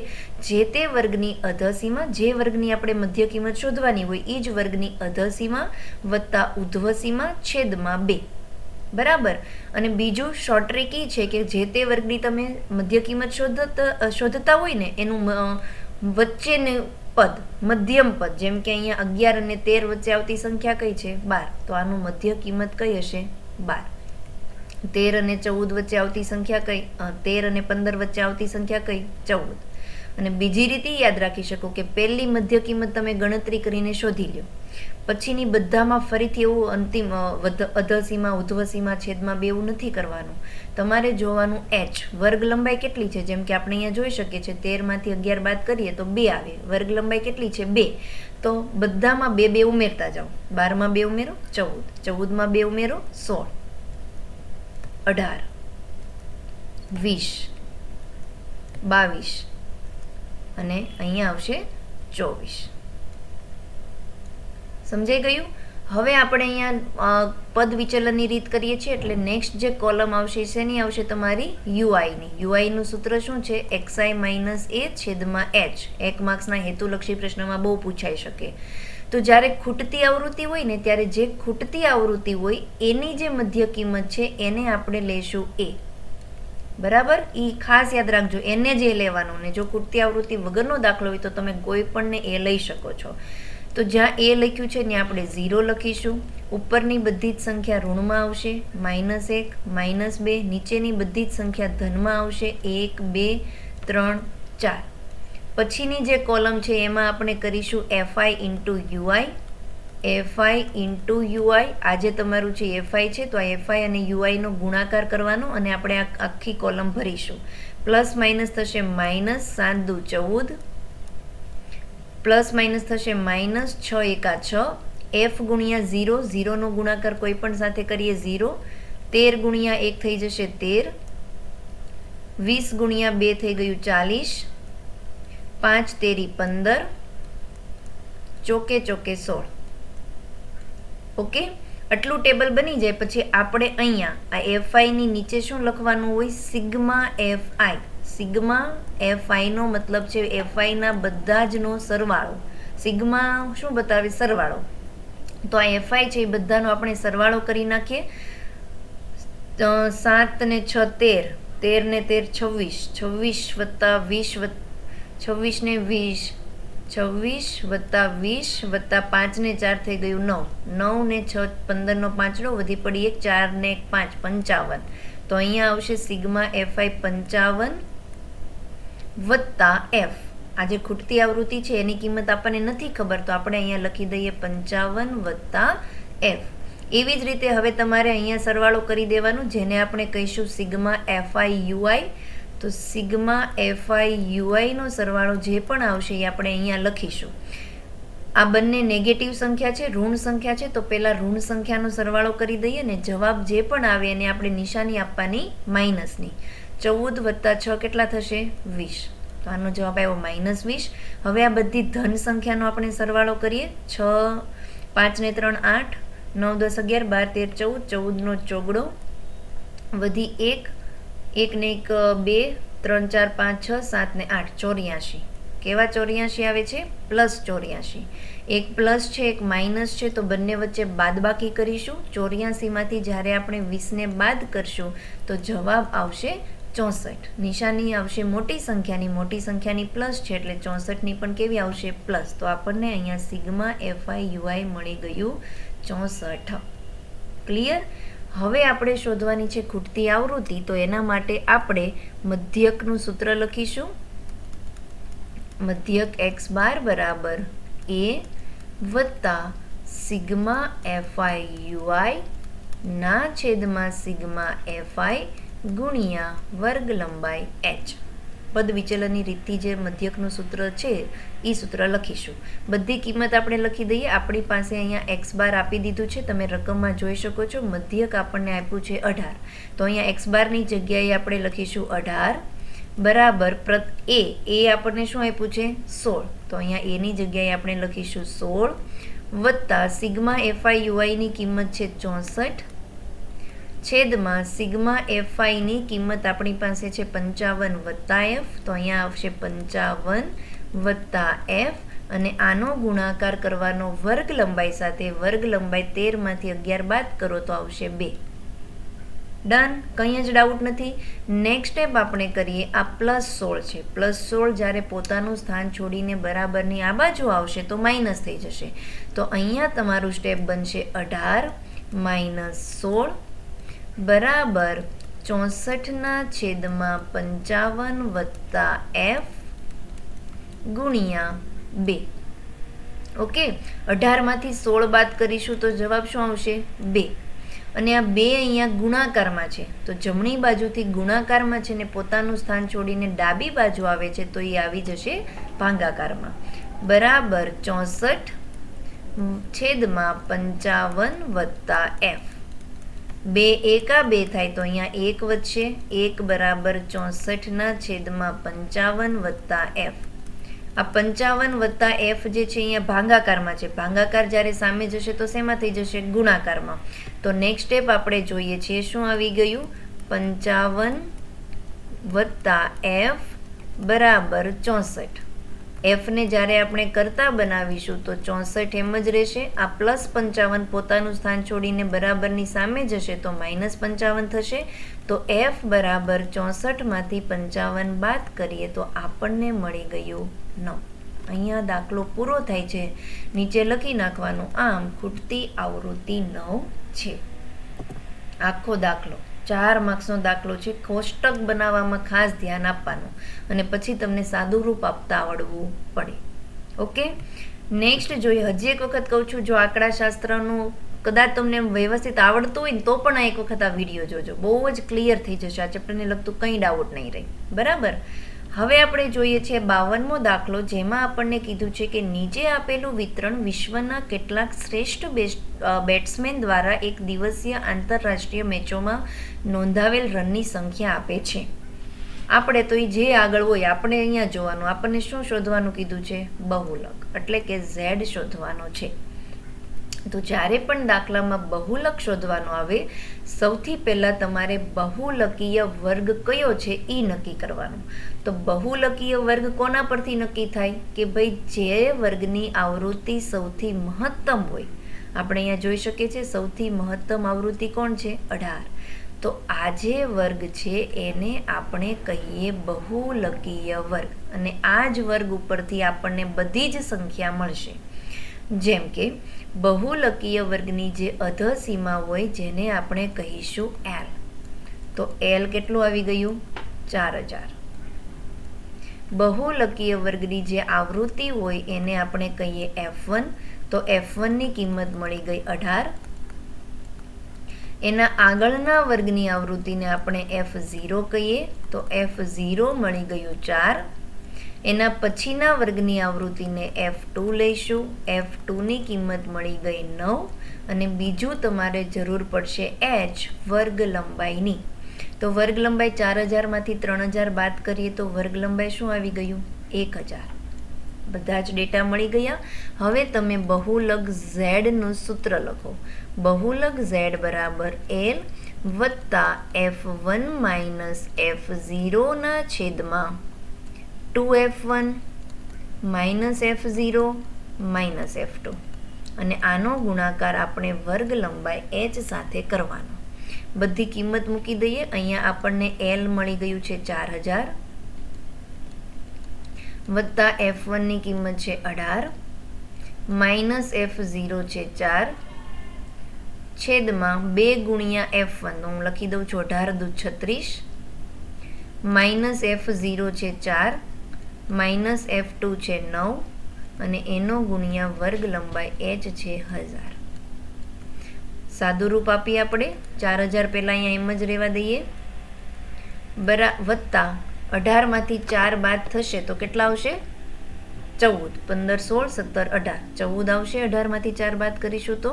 જે તે વર્ગની અધસીમા, જે વર્ગની આપણે મધ્ય કિંમત શોધવાની હોય એ જ વર્ગની અધસીમા વત્તા ઉધ્વસીમા છેદમાં 2. બરાબર. અને બીજું શોર્ટ ટ્રીક એ છે કે જે તે વર્ગની તમે મધ્ય કિંમત શોધતા હોય ને એનું વચ્ચેનું પદ, મધ્યમ પદ, જેમ કે અહીંયા 11 અને 13 વચ્ચે આવતી સંખ્યા કઈ છે? 12. તો આનું મધ્ય કિંમત કઈ હશે? 12. 13 અને 14 વચ્ચે આવતી સંખ્યા કઈ? 13 અને 15 વચ્ચે આવતી સંખ્યા કઈ? 14. અને બીજી રીતે યાદ રાખી શકો કે પહેલી મધ્ય કિંમત તમે ગણતરી કરીને શોધી લો, પછીની બધામાં ફરીથી એવું અંતિમ અધસીમા ઉધ્વસીમા છેદમાં 2 એવું નથી કરવાનું. તમારે જોવાનું H, વર્ગ લંબાઈ કેટલી છે? જેમ કે આપણે અહીંયા જોઈ શકીએ છીએ 13 માંથી 11 બાદ કરીએ તો 2 આવે. વર્ગ લંબાઈ કેટલી છે? 2. તો બધામાં 2 2 ઉમેરતા જાઓ. 12 માં 2 ઉમેરો 14, 14 માં 2 ઉમેરો 16, 18, 20, 22 અને અહીંયા આવશે 24. સમજાઈ ગયું? હવે આપણે અહીંયા પદ વિચલનની રીત કરીએ છીએ એટલે નેક્સ્ટ જે કોલમ આવશે શેની આવશે? તમારી યુઆઈની. યુઆઈનું સૂત્ર શું છે? XI - A છેદમાં H. 1 માર્ક્સના હેતુલક્ષી પ્રશ્નમાં બહુ પૂછાઈ શકે. તો જ્યારે ખૂટતી આવૃત્તિ હોય ને ત્યારે જે ખૂટતી આવૃત્તિ હોય એની જે મધ્ય કિંમત છે એને આપણે લઈશું A. બરાબર. એ ખાસ યાદ રાખજો, એને જ એ લેવાનું. ને જો ખૂટતી આવૃત્તિ વગરનો દાખલો હોય તો તમે કોઈ પણને એ લઈ શકો છો. તો જ્યાં એ લખ્યું છે ત્યાં આપણે 0 લખીશું. ઉપરની બધી જ સંખ્યા ઋણમાં આવશે, -1, -2. નીચેની બધી જ સંખ્યા ધનમાં આવશે, 1, 2, 3, 4. પછીની જે કોલમ છે એમાં આપણે કરીશું FI × UI. FI × UI. આ જે તમારું છે FI છે, તો આ FI અને UI નો ગુણાકાર કરવાનો અને આપણે આખી કોલમ ભરીશું. પ્લસ માઇનસ થશે -7 દુ 14, પ્લસ માઇનસ થશે -6 એકા 6. F ગુણ્યા 0, 0 નો ગુણાકાર કોઈ પણ સાથે કરીએ 0. 13 ગુણ્યા 1 થઈ જશે 13, 20 ગુણ્યા 2 થઈ ગયું 40, 5 તેરી 15, ચોકે ચોકે 16. ઓકે, આટલું ટેબલ બની જાય પછી આપણે અહીંયા આ FI ની નીચે શું લખવાનું હોય? Sigma FI. સિગ્મા FI નો મતલબ છે FI ના બધા જ નો સરવાળો. સિગ્મા શું બતાવે? સરવાળો. તો આ FI છે એ બધાનો આપણે સરવાળો કરી નાખીએ. 7 ને 6 13, 13 ને 13 26, 26 વત્તા 20, 26 ને 20 26 વત્તા 20 વત્તા 5 ને 4 થઈ ગયું 9, 9 ને 6 15 નો પાંચડો, વધી પડી 1, 4 ને 1 5, 55. તો અહીંયા આવશે સિગ્મા એફઆઈ 55 વત્તા એફ. આ જે ખૂટતી આવૃત્તિ છે એની કિંમત આપણને નથી ખબર, તો આપણે અહીંયા લખી દઈએ 55 વત્તા એફ. એવી જ રીતે હવે તમારે અહીંયા સરવાળો કરી દેવાનું, જેને આપણે કહીશું સિગ્મા એફઆઈ યુઆઈ. તો સિગ્મા એફઆઈ યુઆઈનો સરવાળો જે પણ આવશે એ આપણે અહીંયા લખીશું. આ બંને નેગેટિવ સંખ્યા છે, ઋણ સંખ્યા છે, તો પહેલાં ઋણ સંખ્યાનો સરવાળો કરી દઈએ ને જવાબ જે પણ આવે એને આપણે નિશાની આપવાની માઇનસની. 14 વત્તા 6 કેટલા થશે? 20. તો આનો જવાબ આવ્યો -20. હવે આ બધી ધન સંખ્યાનો આપણે સરવાળો કરીએ. 6, 5 ને 3 8, 9 10 11 12 13 14, 14 નો ચોગડો, વધી 1, 1 ને 1 2, 3 4 5 6 7 ને 8 84. કેવા 84 આવે છે? +84. એક પ્લસ છે એક માઇનસ છે, તો બંને વચ્ચે બાદબાકી કરીશું. 84માંથી જ્યારે આપણે 20 ને બાદ કરશું તો જવાબ આવશે 64. નિશાની આવશે મોટી સંખ્યાની પ્લસ છે એટલે 64ની પણ કેવી આવશે? પ્લસ. તો આપણને અહીંયા સિગ્મા એફઆઈ યુઆઈ મળી ગયું 64. ક્લિયર? હવે આપણે શોધવાની છે ખૂટતી આવૃત્તિ, તો એના માટે આપણે મધ્યકનું સૂત્ર લખીશું. મધ્યક x બાર બરાબર a વત્તા સિગ્મા એફઆઈ યુઆઈ ના છેદમાં સિગ્મા એફઆઈ ગુણ્યા વર્ગ લંબાઈ h. પદ વિચલનની રીતથી જે મધ્યકનું સૂત્ર છે એ સૂત્ર લખીશું. બધી કિંમત આપણે લખી દઈએ. આપણી પાસે અહીંયા x બાર આપી દીધું છે, તમે રકમમાં જોઈ શકો છો. મધ્યક આપણને આપ્યું છે 18, તો અહીંયા x બારની જગ્યાએ આપણે લખીશું 18 બરાબર એ આપણને શું આપ્યું છે? 16, તો અહીંયા એની જગ્યાએ આપણે લખીશું 16 વત્તા સિગ્મા એફઆઈ યુઆઈની કિંમત છે 64 છેદમાં સિગ્મા એફઆઈની કિંમત આપણી પાસે છે 55 વત્તા એફ, તો અહીંયા આવશે 55 વત્તા એફ, અને આનો ગુણાકાર કરવાનો વર્ગ લંબાઈ સાથે. વર્ગ લંબાઈ 13માંથી 11 બાદ કરો તો આવશે 2. ડન, કંઈ જ ડાઉટ નથી. નેક્સ્ટ સ્ટેપ આપણે કરીએ. આ +16 છે, +16 જ્યારે પોતાનું સ્થાન છોડીને બરાબરની આ બાજુ આવશે તો માઇનસ થઈ જશે. તો અહીંયા તમારું સ્ટેપ બનશે 18 - 16 બરાબર 64/55 વત્તા એફ ગુણ્યા 2. ઓકે, 18માંથી 16 બાદ કરીશું તો જવાબ શું આવશે? 2. અને આ 2 અહીંયા ગુણાકારમાં છે, તો જમણી બાજુથી ગુણાકારમાં છે ને પોતાનું સ્થાન છોડીને ડાબી બાજુ આવે છે, તો એ આવી જશે ભાગાકારમાં. બરાબર 64/55 વત્તા એફ. 2 એકા 2 થાય તો અહીંયા 1 વધશે. 1 બરાબર 64/55 વત્તા એફ. આ 55 વત્તા એફ જે છે અહીંયા ભાગાકારમાં છે. ભાગાકાર જ્યારે સામે જશે તો શેમાં થઈ જશે? ગુણાકારમાં. તો નેક્સ્ટ સ્ટેપ આપણે જોઈએ છીએ. શું આવી ગયું? 55 વત્તા એફ બરાબર 64. એફને જ્યારે આપણે કરતા બનાવીશું તો 64 એમ જ રહેશે. આ +55 પોતાનું સ્થાન છોડીને બરાબરની સામે જશે તો -55 થશે. તો એફ બરાબર 64માંથી 55 બાદ કરીએ તો આપણને મળી ગયું 9. અહીંયા દાખલો પૂરો થાય છે. નીચે લખી નાખવાનું. આમ ખૂટતી આવૃત્તિ 9 છે. આખો દાખલો 4 માર્ક્સનો દાખલો છે. કોષ્ટક બનાવવામાં ખાસ ધ્યાન આપવાનું અને પછી તમને સાદું રૂપ આપતા આવડવું પડે. ઓકે, નેક્સ્ટ જોઈએ. હજી એક વખત કહું છું, જો આંકડાશાસ્ત્રનું કદાચ તમને વ્યવસ્થિત આવડતું હોય ને તો પણ આ એક વખત આ વિડીયો જોજો. બહુ જ ક્લિયર થઈ જશે. આ ચેપ્ટરને લગતું કંઈ ડાઉટ નહીં રહે. બરાબર. હવે આપણે જોઈએ છીએ 52મો દાખલો, જેમાં આપણને કીધું છે કે નીચે આપેલું વિતરણ વિશ્વના કેટલાક શ્રેષ્ઠ બેટ્સમેન દ્વારા એક દિવસીય આંતરરાષ્ટ્રીય મેચોમાં નોંધાવેલ રનની સંખ્યા આપે છે. આપણે તો એ જે આગળ હોય આપણે અહીંયા જોવાનું. આપણને શું શોધવાનું કીધું છે? બહુલક, એટલે કે ઝેડ શોધવાનો છે. તો જ્યારે પણ દાખલામાં બહુલક શોધવાનો આવે, સૌથી પહેલાં તમારે બહુલકીય વર્ગ કયો છે એ નક્કી કરવાનું. તો બહુલકીય વર્ગ કોના પરથી નક્કી થાય? કે ભાઈ જે વર્ગની આવૃત્તિ સૌથી મહત્તમ હોય. આપણે અહીંયા જોઈ શકીએ છીએ સૌથી મહત્તમ આવૃત્તિ કોણ છે? 18. તો આ જે વર્ગ છે એને આપણે કહીએ બહુલકીય વર્ગ, અને આ જ વર્ગ ઉપરથી આપણને બધી જ સંખ્યા મળશે. જેમ કે બહુલકીય વર્ગની જે અધસીમા હોય જેને આપણે કહીશું એલ, તો એલ કેટલું આવી ગયું? 4000. બહુલકીય વર્ગની જે આવૃત્તિ હોય એને આપણે કહીએ F1, તો F1 ની કિંમત મળી ગઈ 18. એના આગળના વર્ગની આવૃત્તિને આપણે F0 કહીએ, તો F0 મળી ગયું 4. એના પછીના વર્ગની આવૃત્તિને F2 લઈશું, F2 ની કિંમત મળી ગઈ 9. અને બીજું તમારે જરૂર પડશે h વર્ગ લંબાઈની. તો વર્ગ લંબાઈ 4000 માંથી 3000 બાદ કરીએ તો વર્ગ લંબાઈ શું આવી ગયું? 1000. બધા જ ડેટા મળી ગયા. હવે તમે બહુલક z નું સૂત્ર લખો. બહુલક z બરાબર l વત્તા f1 માઇનસ f0 ના છેદમાં 2f1 minus f0 minus f2, અને આનો ગુણાકાર આપણે વર્ગ લંબાઈ h સાથે કરવાનો. બધી કિંમત મૂકી દઈએ. અહીંયા આપણને l મળી ગયું છે 4000 વત્તા f1 ની કિંમત છે 18 માઇનસ f0 છે 4 છેદમાં 2 ગુણ્યા f1, હું લખી દઉં છું 18 દુ 36 માઇનસ f0 છે 4 માઇનસ f2 છે 9 અને એનો ગુણ્યા વર્ગ લંબાઈ h છે 1000. સાદું રૂપ આપીએ આપણે. 4000 પહેલાં અહીંયા એમ જ રહેવા દઈએ. વત્તા 18 માંથી 4 બાદ થશે તો કેટલા આવશે? 14. 15, 16, 17, 18. 14 આવશે 18 માંથી 4 બાદ કરીશું તો,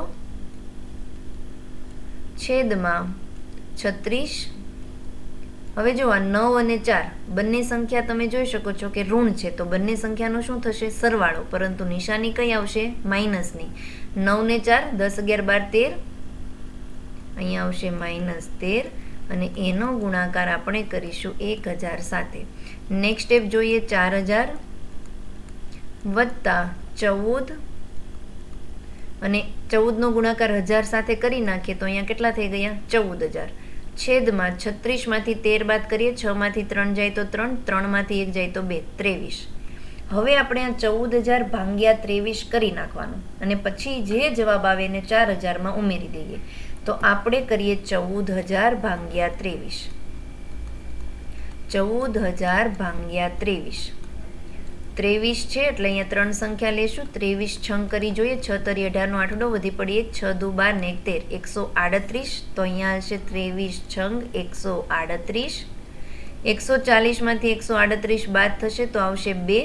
છેદમાં 36. હવે જો આ 9 અને 4 બંને સંખ્યા તમે જોઈ શકો છો કે ઋણ છે, તો બંને સંખ્યાનો શું થશે? સરવાળો. પરંતુ નિશાની કઈ આવશે? માઇનસની. 9 ને 4 10, 11, 12, 13. અહીંયા આવશે -13 અને એનો ગુણાકાર આપણે કરીશું 1000 સાથે. નેક્સ્ટ સ્ટેપ જોઈએ. 4000 વત્તા 14 અને 14 નો ગુણાકાર 1000 સાથે કરી નાખીએ તો અહીંયા કેટલા થઈ ગયા? 14000 છેદમાં 36 માંથી 13 બાદ કરીએ, 6 માંથી 3 જાય તો 3, 3 માંથી 1 જાય તો 2, 23. હવે આપણે આ 14000 ભાગ્યા 23 કરી નાખવાનું અને પછી જે જવાબ આવે એને 4000 માં ઉમેરી દઈએ. તો આપણે કરીએ 14000 ભાગ્યા 23. 14000 ભાગ્યા 23. 23 છે એટલે અહીંયા 3 સંખ્યા લેશું. 23 છંગ કરી જોઈએ. 6 તરી 18 નો આઠડો વધી પડી 1, 6 દુ 12 ને 1 13, 138. તો અહીંયા હશે 23 છંગ 138. 140 માંથી 138 બાદ થશે તો આવશે 2.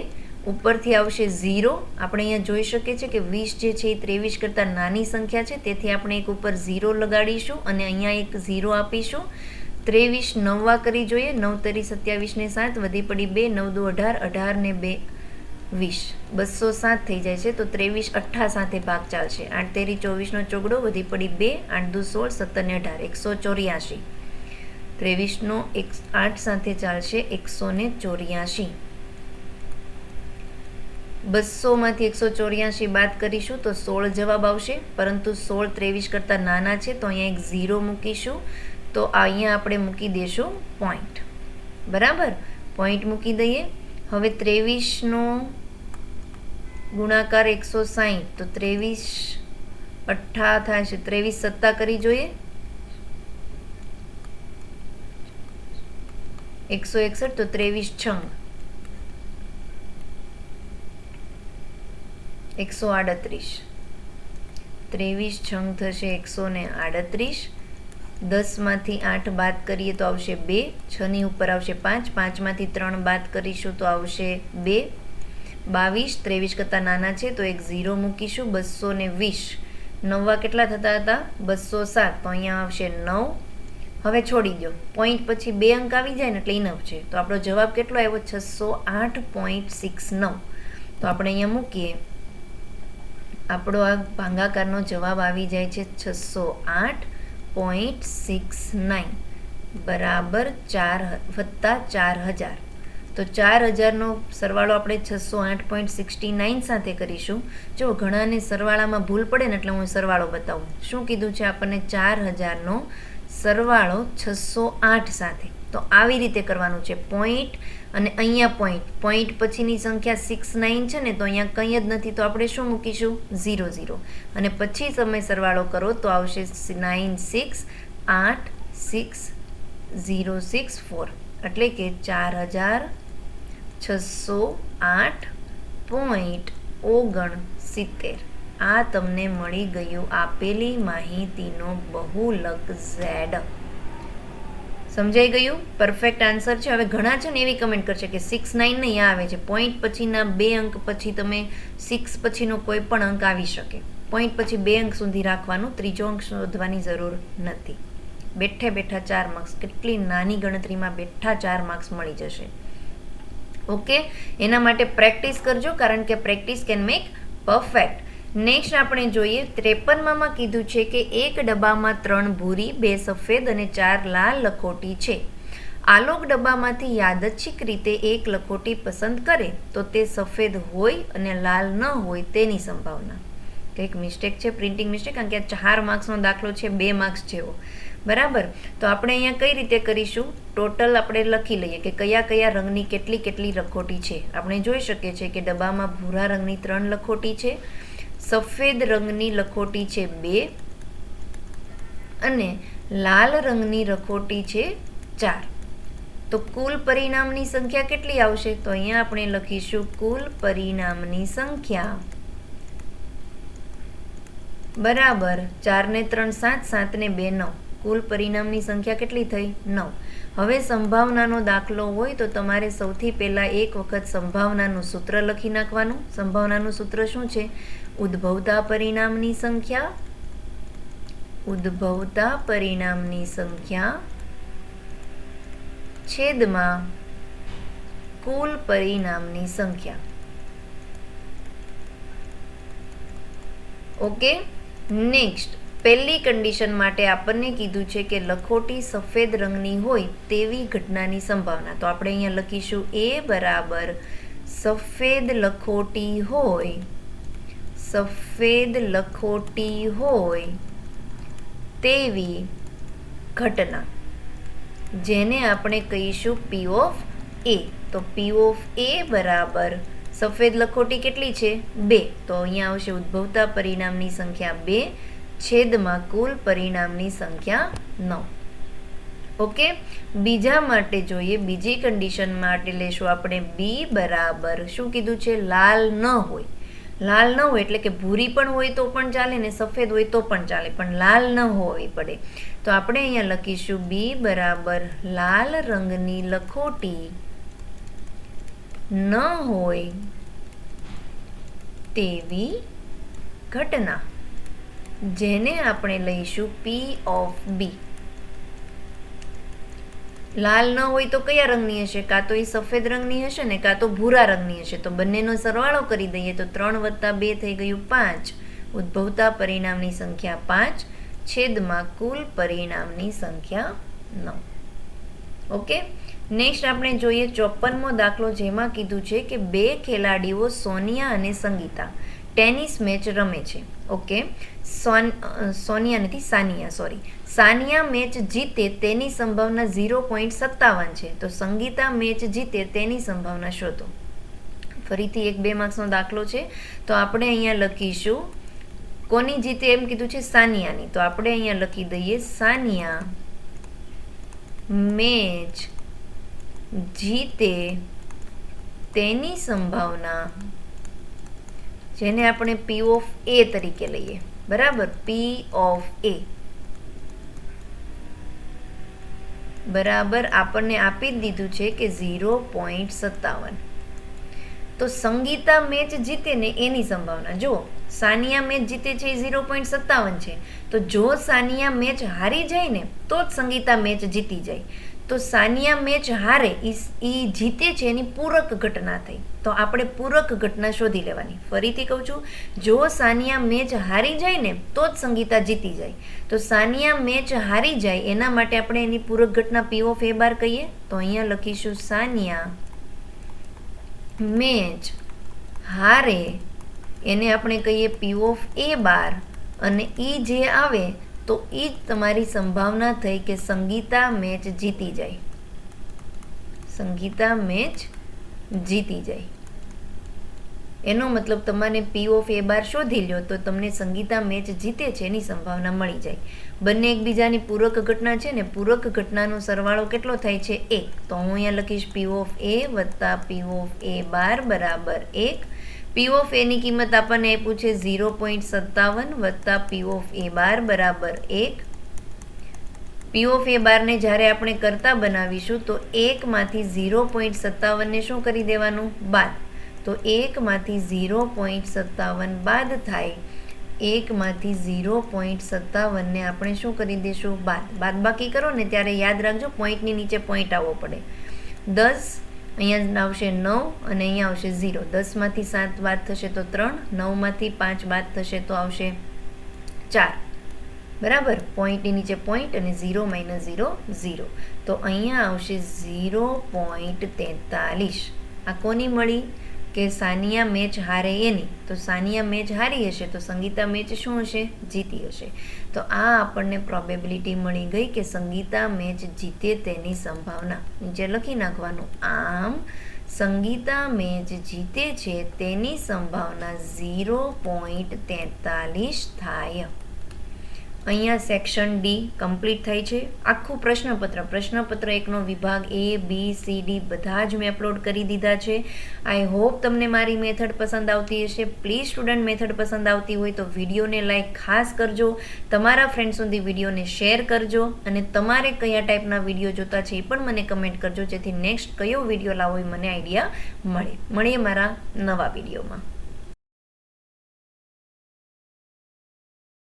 ઉપરથી આવશે 0. આપણે અહીંયા જોઈ શકીએ છીએ કે 20 જે છે એ 23 કરતાં નાની સંખ્યા છે, તેથી આપણે એક ઉપર 0 લગાડીશું અને અહીંયા એક 0 આપીશું. 23 9 કરી જોઈએ. 9 તરી 27 ને 7 વધી પડી 2, 9 દુ 18, 18 ને 2 20, 207 થઈ જાય છે. તો 23 18 સાથે ભાગ ચાલશે. 8 તેરી 24 નો ચોગડો વધી પડી 2, 8 દુ 16, 17 ને 18, 184. 23 નો 8 સાથે ચાલશે 184. 200 માંથી 184 બાદ કરીશું તો 16 જવાબ આવશે, પરંતુ 16 23 કરતાં નાના છે તો અહીંયા એક 0 મૂકીશું. તો અહીંયા આપણે મૂકી દઈશું પોઈન્ટ. બરાબર, પોઈન્ટ મૂકી દઈએ. હવે 23 નો ગુણાકાર 160, તો 23 18 થાય છે. 23 7 કરી જોઈએ. 161, તો 23 6 138. 23 છંગ થશે 138. 10 માંથી 8 બાદ કરીએ તો આવશે 2, 6 ની ઉપર આવશે 5, 5 માંથી 3 બાદ કરીશું તો આવશે 2, 22. 23 કરતાં નાના છે તો એક 0 મૂકીશું. 220. 9 કેટલા થતા હતા? 207. તો અહીંયા આવશે 9. હવે છોડી દો. પોઈન્ટ પછી 2 અંક આવી જાય ને એટલે ઇનફ છે. તો આપણો જવાબ કેટલો આવ્યો? 608.69. તો આપણે અહીંયા મૂકીએ. આપણો આ ભાગાકારનો જવાબ આવી જાય છે 608.69 બરાબર 4 વત્તા 4000. તો 4000નો સરવાળો આપણે 608.69 સાથે કરીશું. જો ઘણાને સરવાળામાં ભૂલ પડે ને એટલે હું સરવાળો બતાવું. શું કીધું છે આપણને? 4000નો સરવાળો 608 સાથે. તો આવી રીતે કરવાનું છે. પોઈન્ટ અને અહીંયા પોઈન્ટ પછીની સંખ્યા 69 છે ને, તો અહીંયા કંઈ જ નથી, તો આપણે શું મૂકીશું? 00. અને પછી તમે સરવાળો કરો તો આવશે 96860664, એટલે કે 4608.69. આ તમને મળી ગયું આપેલી માહિતીનો બહુલક Z. સમજાઈ ગયું? પરફેક્ટ આન્સર છે. હવે ઘણા છે ને એવી કમેન્ટ કરશે કે 69 નહીં આવે છે. પોઈન્ટ પછીના 2 અંક પછી તમે 6 પછીનો કોઈ પણ અંક આવી શકે. પોઈન્ટ પછી 2 અંક સુધી રાખવાનું, ત્રીજો અંક શોધવાની જરૂર નથી. બેઠે બેઠા 4 માર્ક્સ, કેટલી નાની ગણતરીમાં બેઠા 4 માર્ક્સ મળી જશે. ઓકે, એના માટે પ્રેક્ટિસ કરજો, કારણ કે practice can make perfect. Next આપણે જોઈએ 53માં કીધું છે કે એક ડબ્બામાં 3 ભૂરી, 2 સફેદ અને 4 લાલ લખોટી છે. આલોક ડબ્બામાંથી યાદચ્છિક રીતે એક લખોટી પસંદ કરે તો તે સફેદ હોય અને લાલ ન હોય તેની સંભાવના. કંઈક મિસ્ટેક છે, પ્રિન્ટિંગ મિસ્ટેક, કારણ કે આ 4 માર્ક્સનો દાખલો છે, 2 માર્ક્સ જેવો. બરાબર, તો આપણે અહીંયા કઈ રીતે કરીશું? ટોટલ આપણે લખી લઈએ કે કયા કયા રંગની કેટલી કેટલી લખોટી છે. આપણે જોઈ શકીએ છીએ કે ડબ્બામાં ભૂરા રંગની 3 લખોટી છે, સફેદ રંગની લખોટી છે 2 અને લાલ રંગની લખોટી છે 4. તો કુલ પરિણામની સંખ્યા કેટલી આવશે? તો અહીંયા આપણે લખીશું કુલ પરિણામની સંખ્યા બરાબર 4 ને 3 7, 7 ને 2 9. કુલ પરિણામની સંખ્યા કેટલી થઈ? 9. હવે સંભાવનાનો દાખલો હોય તો તમારે સૌથી પહેલાં એક વખત સંભાવનાનું સૂત્ર લખી નાખવાનું. સંભાવનાનું સૂત્ર શું છે? ઉદ્ભવતા પરિણામની સંખ્યા છેદમાં કુલ પરિણામની સંખ્યા. ઓકે, નેક્સ્ટ પહેલી કન્ડિશન માટે આપણને કીધું છે કે લખોટી સફેદ રંગની હોય તેવી ઘટનાની સંભાવના. તો આપણે અહીંયા લખીશું A બરાબર સફેદ લખોટી હોય તેવી ઘટના, જેને આપણે કહીશું P of A. તો P of A બરાબર સફેદ લખોટી કેટલી છે? 2. તો અહીંયા આવશે ઉદ્ભવતા પરિણામની સંખ્યા 2 છેદમાં કુલ પરિણામની સંખ્યા 9. ઓકે, બીજા માટે જોઈએ, બીજી કન્ડિશન માટે લેશું આપણે B બરાબર શું કીધું છે? લાલ ન હોય. લાલ ન હોય એટલે કે ભૂરી પણ હોય તો પણ ચાલે ને સફેદ હોય તો પણ ચાલે, પણ લાલ ન હોવી પડે. તો આપણે અહીંયા લખીશું B બરાબર લાલ રંગની લખોટી ન હોય તેવી ઘટના, જેને આપણે લઈશું P of B. લાલ ન હોય તો કયા રંગની હશે? કાં તો એ સફેદ રંગની હશે ને કાં તો ભૂરા રંગની હશે. તો બંનેનો સરવાળો કરી દઈએ તો 3 + 2 થઈ ગયું 5. ઉદ્ભવતા પરિણામની સંખ્યા 5 છેદમાં કુલ પરિણામની સંખ્યા 9. ઓકે, નેક્સ્ટ આપણે જોઈએ 54મો દાખલો, જેમાં કીધું છે કે 2 ખેલાડીઓ સોનિયા અને સંગીતા ટેનિસ મેચ રમે છે. ઓકે, સાનિયા મેચ જીતે તેની સંભાવના 0.57 છે. તો સંગીતા મેચ જીતે તેની સંભાવના શોધો. ફરીથી 1-2 માર્ક્સનો દાખલો છે. તો આપણે અહીંયા લખીશું કોની જીતે એમ કીધું છે? સાનિયાની. તો આપણે અહીંયા લખી દઈએ સાનિયા મેચ જીતે તેની સંભાવના, જેને આપણે P of A તરીકે લઈએ. બરાબર, P of A બરાબર આપણને આપી જ દીધું છે કે 0.57. તો સંગીતા મેચ જીતે ને એની સંભાવના, જો સાનિયા મેચ જીતે છે એ 0.57 છે. તો જો સાનિયા મેચ હારી જાય ને તો જ સંગીતા મેચ જીતી જાય. તો સાનિયા મેચ હારે એ જીતે છે એની પૂરક ઘટના થઈ. તો આપણે પૂરક ઘટના શોધી લેવાની. ફરીથી કહું છું, જો સાનિયા મેચ હારી જાય ને તો જ સંગીતા જીતી જાય. તો સાનિયા મેચ હારી જાય એના માટે આપણે એની પૂરક ઘટના P of A બાર કહીએ. તો અહીંયા લખીશું સાનિયા મેચ હારે, એને આપણે કહીએ P of A બાર, અને એ જે આવે તો એ જ તમારી સંભાવના થઈ કે સંગીતા મેચ જીતી જાય. સંગીતા મેચ જીતી જાય એનો મતલબ તમારે P of A બાર શોધી લ્યો તો તમને સંગીતા મેચ જીતે છે એની સંભાવના મળી જાય. બંને એકબીજાની પૂરક ઘટના છે ને, પૂરક ઘટનાનો સરવાળો કેટલો થાય છે? 1. તો હું અહીંયા લખીશ P of A વત્તા P of A બાર બરાબર 1. P of A ની કિંમત આપણને આપ્યું છે 0.57 વત્તા P of A બાર બરાબર 1. P of A બારને જ્યારે આપણે કરતા બનાવીશું તો 1માંથી 0.57 ને શું કરી દેવાનું? બાદ. તો 1માંથી 0.57 બાદ થાય. 1માંથી 0.57 ને આપણે શું કરી દઈશું? બાદ. બાદબાકી કરો ને ત્યારે યાદ રાખજો પોઈન્ટની નીચે પોઈન્ટ આવવો પડે. 10 અહીંયા આવશે 9 અને અહીંયા આવશે 0. 10માંથી 7 બાદ થશે તો 3, 9માંથી 5 બાદ થશે તો આવશે 4. બરાબર, પોઈન્ટની નીચે પોઈન્ટ અને 0 - 0 0. તો અહીંયા આવશે 0.43. આ કોની મળી? કે સાનિયા મેચ હારે એની. તો સાનિયા મેચ હારી હશે તો સંગીતા મેચ શું હશે? જીતી હશે. તો આ આપણને પ્રોબેબિલિટી મળી ગઈ કે સંગીતા મેચ જીતે તેની સંભાવના. નીચે લખી નાખવાનું. આમ સંગીતા મેચ જીતે છે તેની સંભાવના 0.43 થાય. અહીંયા સેક્શન ડી કમ્પ્લીટ થાય છે. આખું પ્રશ્નપત્ર 1નો વિભાગ A, B, C, D બધા જ મેં અપલોડ કરી દીધા છે. આઈ હોપ તમને મારી મેથડ પસંદ આવતી હશે. પ્લીઝ સ્ટુડન્ટ, મેથડ પસંદ આવતી હોય તો વિડીયોને લાઈક ખાસ કરજો, તમારા ફ્રેન્ડ સુધી વિડીયોને શેર કરજો અને તમારે કયા ટાઈપના વિડીયો જોતા છે એ પણ મને કમેન્ટ કરજો, જેથી નેક્સ્ટ કયો વિડીયો લાવો એ મને આઈડિયા મળે. મળીએ મારા નવા વિડીયોમાં.